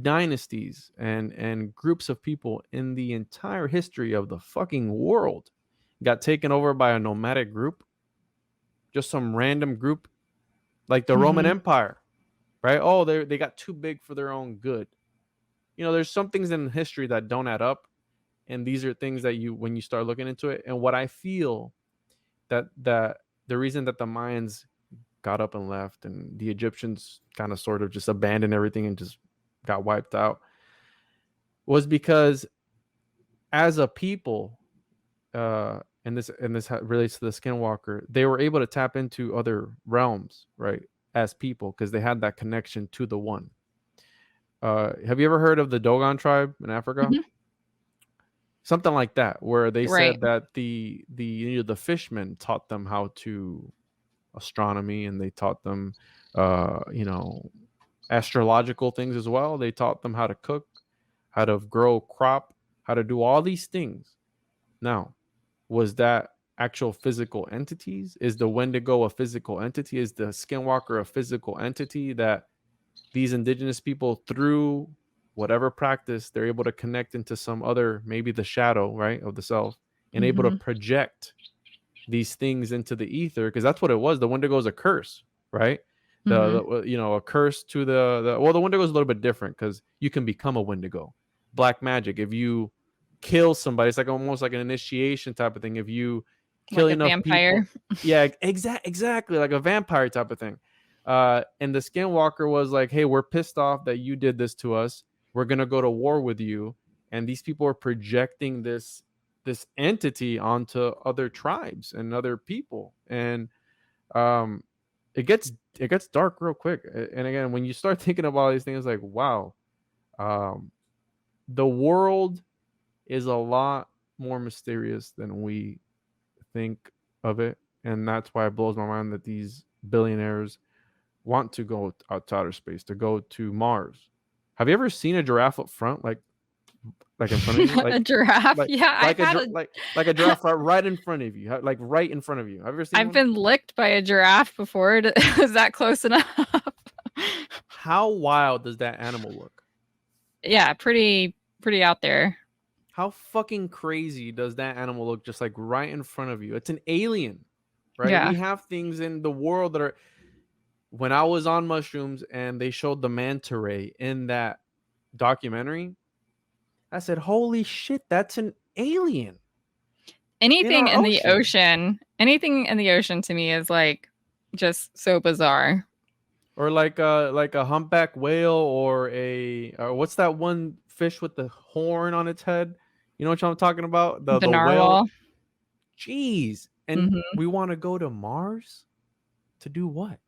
dynasties and groups of people in the entire history of the fucking world got taken over by a nomadic group? Just some random group like the Roman Mhm. Empire, right? Oh, they got too big for their own good. There's some things in history that don't add up, and these are things that when you start looking into it. And what I feel that the reason that the Mayans got up and left and the Egyptians kind of sort of just abandoned everything and just got wiped out was because, as a people, and this relates to the Skinwalker, they were able to tap into other realms, right? As people, because they had that connection to the one. Have you ever heard of the Dogon tribe in Africa? Mhm. Something like that, where they Right. said that the fishermen taught them how to astronomy, and they taught them, you know, astrological things as well. They taught them how to cook, how to grow crop, how to do all these things. Now, was that actual physical entities? Is the Wendigo a physical entity? Is the Skinwalker a physical entity that these indigenous people, through whatever practice, they're able to connect into some other, maybe the shadow, right, of the self, and able to project these things into the ether? Because that's what it was. The Wendigo is a curse, right? The you know, a curse to the well, the Wendigo is a little bit different because you can become a Wendigo. Black magic. If you kill somebody, it's like almost like an initiation type of thing. If you kill Like a enough vampire. people, yeah, exactly, like a vampire type of thing. And the Skinwalker was like, hey, we're pissed off that you did this to us. We're gonna go to war with you. And these people are projecting this entity onto other tribes and other people. And it gets dark real quick. And again, when you start thinking about all these things, like, wow, the world is a lot more mysterious than we think of it. And that's why it blows my mind that these billionaires want to go out to outer space, to go to Mars. Have you ever seen a giraffe up front, like in front of you, A giraffe? Yeah, like a giraffe right in front of you, like right in front of you? Have you ever seen I've one? been licked by a giraffe before. Is that close enough? How wild does that animal look? Yeah, pretty out there. How fucking crazy does that animal look, just like right in front of you? It's an alien, right? Yeah. We have things in the world that are. When I was on mushrooms and they showed the manta ray in that documentary, I said, holy shit, that's an alien. Anything in the ocean to me is like just so bizarre. Or like a humpback whale, or what's that one fish with the horn on its head? You know what I'm talking about? The narwhal. whale. Jeez. And we want to go to Mars to do what?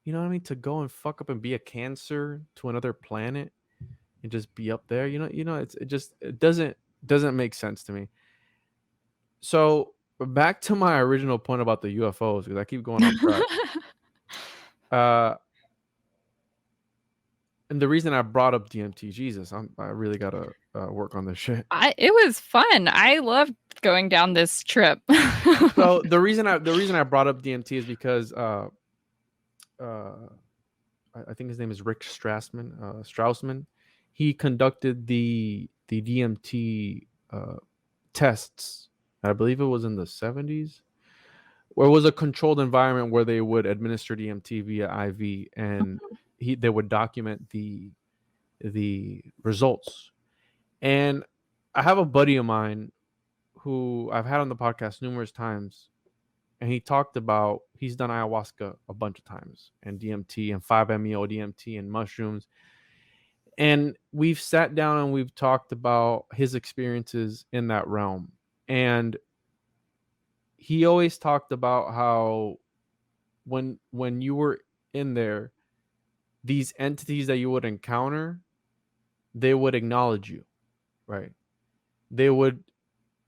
You know what I mean? To go and fuck up and be a cancer to another planet and just be up there. You know, it doesn't make sense to me. So back to my original point about the UFOs, because I keep going off track. And the reason I brought up DMT, Jesus, I really gotta work on this shit. It was fun. I loved going down this trip. So the reason I brought up DMT is because I think his name is Rick Strassman. He conducted the DMT tests. I believe it was in the 70s, where it was a controlled environment where they would administer DMT via IV, and they would document the results. And I have a buddy of mine who I've had on the podcast numerous times, and he talked about he's done ayahuasca a bunch of times, and DMT and 5-MeO DMT and mushrooms. And we've sat down and we've talked about his experiences in that realm. And he always talked about how when you were in there, these entities that you would encounter, they would acknowledge you, right? They would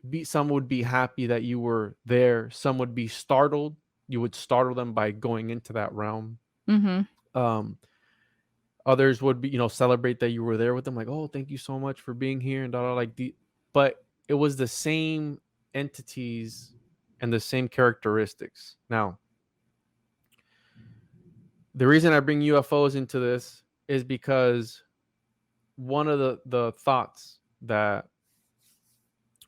be, some would be happy that you were there. Some would be startled. You would startle them by going into that realm. Others would be, celebrate that you were there with them, like, oh, thank you so much for being here, and but it was the same entities and the same characteristics. Now, the reason I bring UFOs into this is because one of the thoughts that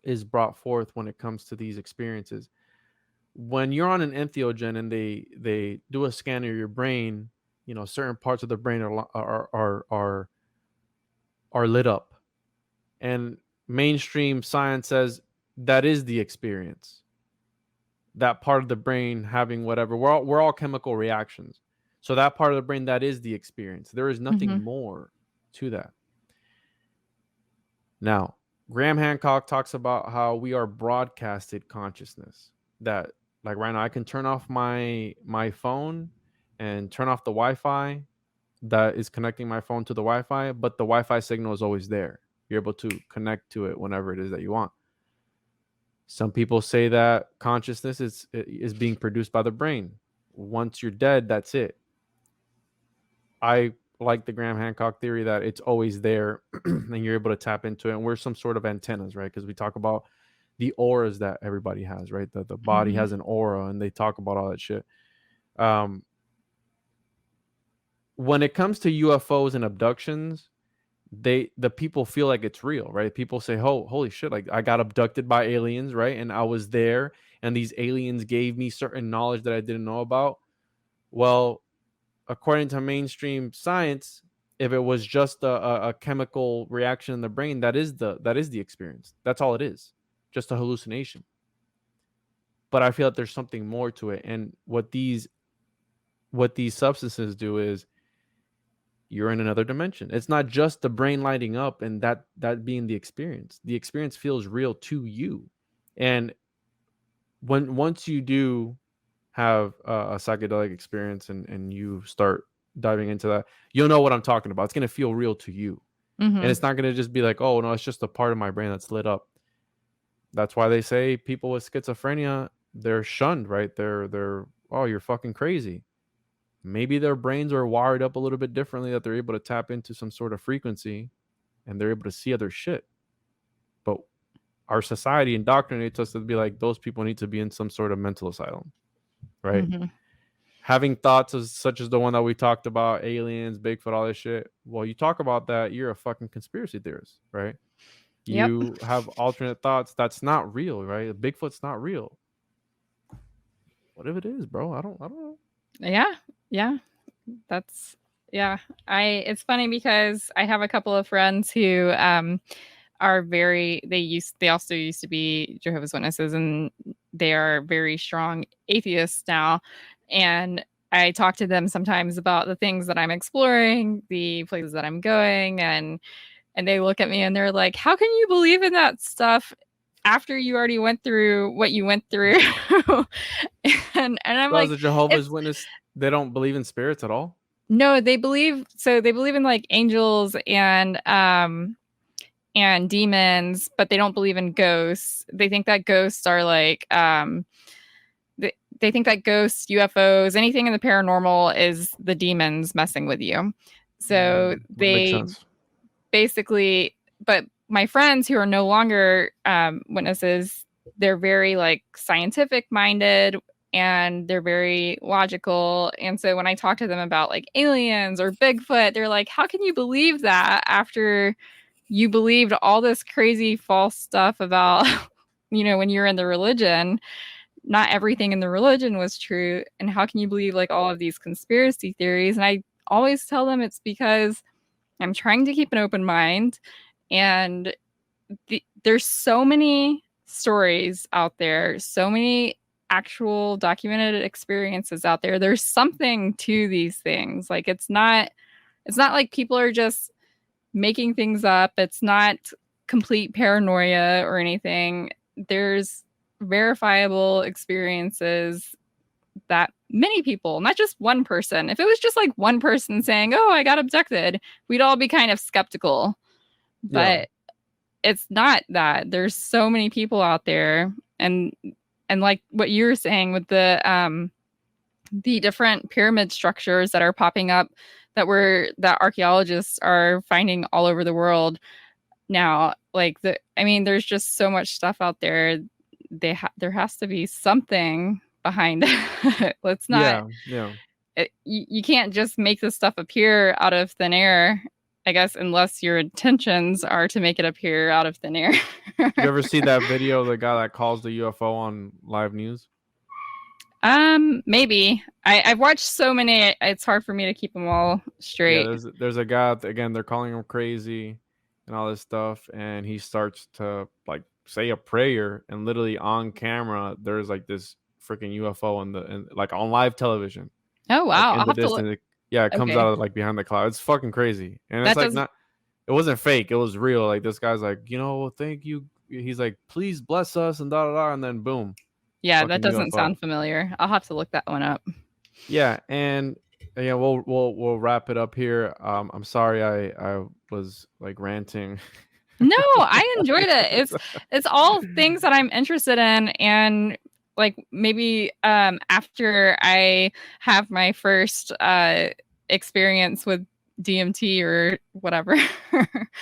is brought forth when it comes to these experiences, when you're on an entheogen and they do a scan of your brain, certain parts of the brain are lit up, and mainstream science says that is the experience. That part of the brain having whatever, we're all chemical reactions. So that part of the brain, that is the experience. There is nothing more to that. Now, Graham Hancock talks about how we are broadcasted consciousness. That, like, right now, I can turn off my phone and turn off the Wi-Fi that is connecting my phone to the Wi-Fi, but the Wi-Fi signal is always there. You're able to connect to it whenever it is that you want. Some people say that consciousness is being produced by the brain. once you're dead, that's it. I like the Graham Hancock theory that it's always there and you're able to tap into it. And we're some sort of antennas, right? Because we talk about the auras that everybody has, right? The body has an aura, and they talk about all that shit. When it comes to UFOs and abductions, the people feel like it's real, right? People say, "Oh, holy shit, like I got abducted by aliens," right? And I was there and these aliens gave me certain knowledge that I didn't know about. Well, according to mainstream science, if it was just a chemical reaction in the brain, that is the experience. That's all it is. Just a hallucination. But I feel that there's something more to it. And what these substances do is you're in another dimension. It's not just the brain lighting up and that being the experience. The experience feels real to you. And once you do have a psychedelic experience and you start diving into that, you'll know what I'm talking about. It's going to feel real to you. And it's not going to just be like, oh, no, it's just a part of my brain that's lit up. That's why they say people with schizophrenia, they're shunned, right? They're oh, you're fucking crazy. Maybe their brains are wired up a little bit differently, that they're able to tap into some sort of frequency and they're able to see other shit. But our society indoctrinates us to be like, those people need to be in some sort of mental asylum, right? Having thoughts such as the one that we talked about, aliens, Bigfoot, all this shit. Well, you talk about that, you're a fucking conspiracy theorist, right? You have alternate thoughts. That's not real, right? Bigfoot's not real. What if it is, bro? I don't know. Yeah. That's it's funny because I have a couple of friends who are they also used to be Jehovah's Witnesses, and they are very strong atheists now. And I talk to them sometimes about the things that I'm exploring, the places that I'm going, and they look at me and they're like, how can you believe in that stuff after you already went through what you went through? and I'm so like, as a Jehovah's Witness, they don't believe in spirits at all? No, they believe in like angels and demons, but they don't believe in ghosts. They think that ghosts are like they think that ghosts, UFOs, anything in the paranormal is the demons messing with you. So they basically, but my friends who are no longer witnesses, they're very like scientific minded and they're very logical. And so when I talk to them about like aliens or Bigfoot, they're like, how can you believe that after you believed all this crazy false stuff about, when you're in the religion? Not everything in the religion was true. And how can you believe like all of these conspiracy theories? And I always tell them it's because I'm trying to keep an open mind. And there's so many stories out there, so many actual documented experiences out there. There's something to these things. Like it's not like people are just making things up. It's not complete paranoia or anything. There's verifiable experiences that many people, not just one person. If it was just like one person saying, oh, I got abducted, we'd all be kind of skeptical. But it's not that. There's so many people out there, and like what you were saying with the different pyramid structures that are popping up that archaeologists are finding all over the world now. Like there's just so much stuff out there. There has to be something behind it. Let's not. You can't just make this stuff appear out of thin air, I guess, unless your intentions are to make it appear out of thin air. You ever see that video of the guy that calls the UFO on live news? Maybe. I've watched so many, it's hard for me to keep them all straight. Yeah, there's a guy, again, they're calling him crazy and all this stuff, and he starts to like say a prayer, and literally on camera there's like this freaking UFO like on live television. Oh wow. Like, I'll have to look. Yeah, it comes out of like behind the cloud. It's fucking crazy. And it's like it wasn't fake, it was real. Like this guy's like, thank you. He's like, please bless us and da da da, and then boom. Yeah, that doesn't sound familiar. I'll have to look that one up. Yeah, and we'll wrap it up here. I'm sorry I was like ranting. No, I enjoyed it. It's all things that I'm interested in, and like maybe after I have my first experience with DMT or whatever,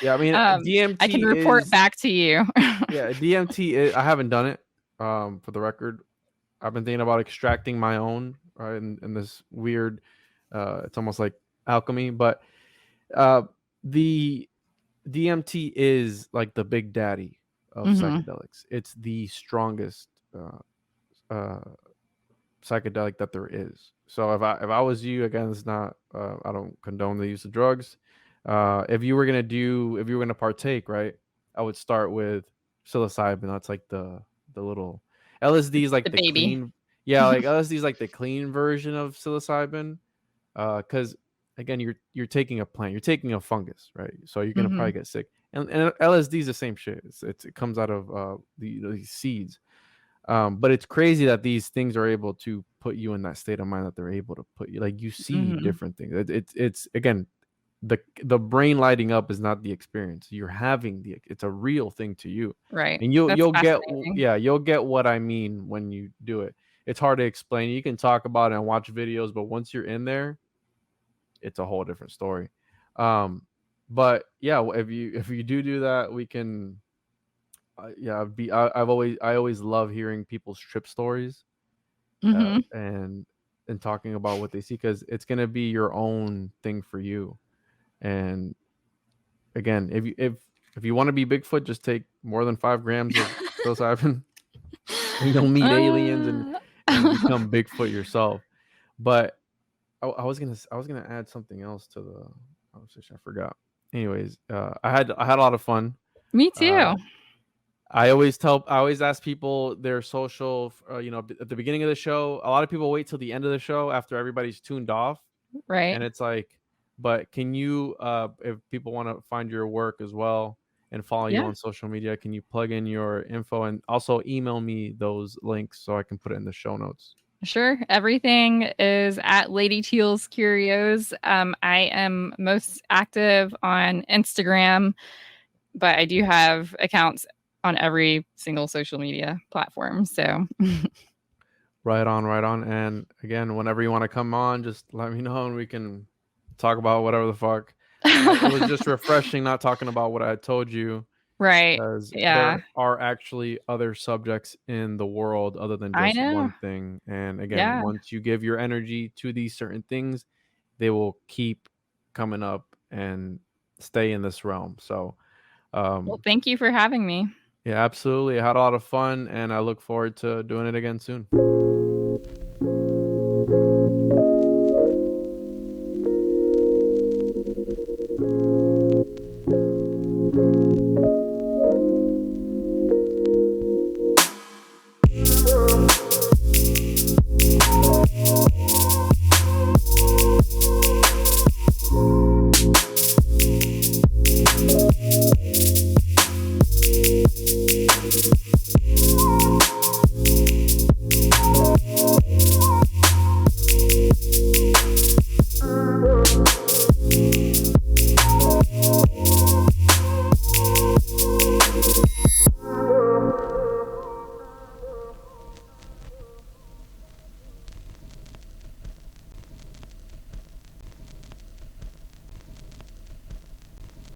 Yeah, I mean I can DMT report is back to you. yeah, DMT is, I haven't done it. For the record, I've been thinking about extracting my own, right? In this weird, it's almost like alchemy, but uh, the DMT is like the big daddy of Hmm. psychedelics. It's the strongest uh, psychedelic that there is. So if I was you, again, it's not. I don't condone the use of drugs. If you were gonna partake, right, I would start with psilocybin. That's like the little LSD is like The the baby. clean. Yeah, like LSD is like the clean version of psilocybin. Because again, you're taking a plant, you're taking a fungus, right? So you're gonna Hmm. probably get sick. And LSD is the same shit. It comes out of these seeds. But it's crazy that these things are able to put you in that state of mind that they're able to put you, like, you see Hmm. different things. It's again, the brain lighting up is not the experience. You're having it's a real thing to you, Right. and That's you'll get fascinating. yeah, you'll get what I mean when you do it. It's hard to explain. You can talk about it and watch videos, but once you're in there, it's a whole different story. Um, but yeah, if you do that, we can. Yeah, I always love hearing people's trip stories, Hmm. and talking about what they see, because it's gonna be your own thing for you. And again, if you want to be Bigfoot, just take more than 5 grams of psilocybin, and you'll meet aliens and become Bigfoot yourself. But I was gonna add something else to the conversation. I forgot. Anyways, I had a lot of fun. Me Uh, too. I always ask people their social, at the beginning of the show. A lot of people wait till the end of the show after everybody's tuned off, Right. and it's like, but can you, if people want to find your work as well and follow you Yeah. on social media, can you plug in your info and also email me those links so I can put it in the show notes? Sure. Everything is at Lady Teal's Curios. I am most active on Instagram, but I do have accounts on every single social media platform. So, Right on, right on. And again, whenever you want to come on, just let me know and we can talk about whatever the fuck. It was just refreshing not talking about what I had told you, right. because Yeah. there are actually other subjects in the world other than I just know. one thing. And again, Yeah. once you give your energy to these certain things, they will keep coming up and stay in this realm. So, Well, um, thank you for having me. yeah, absolutely. I had a lot of fun and I look forward to doing it again soon.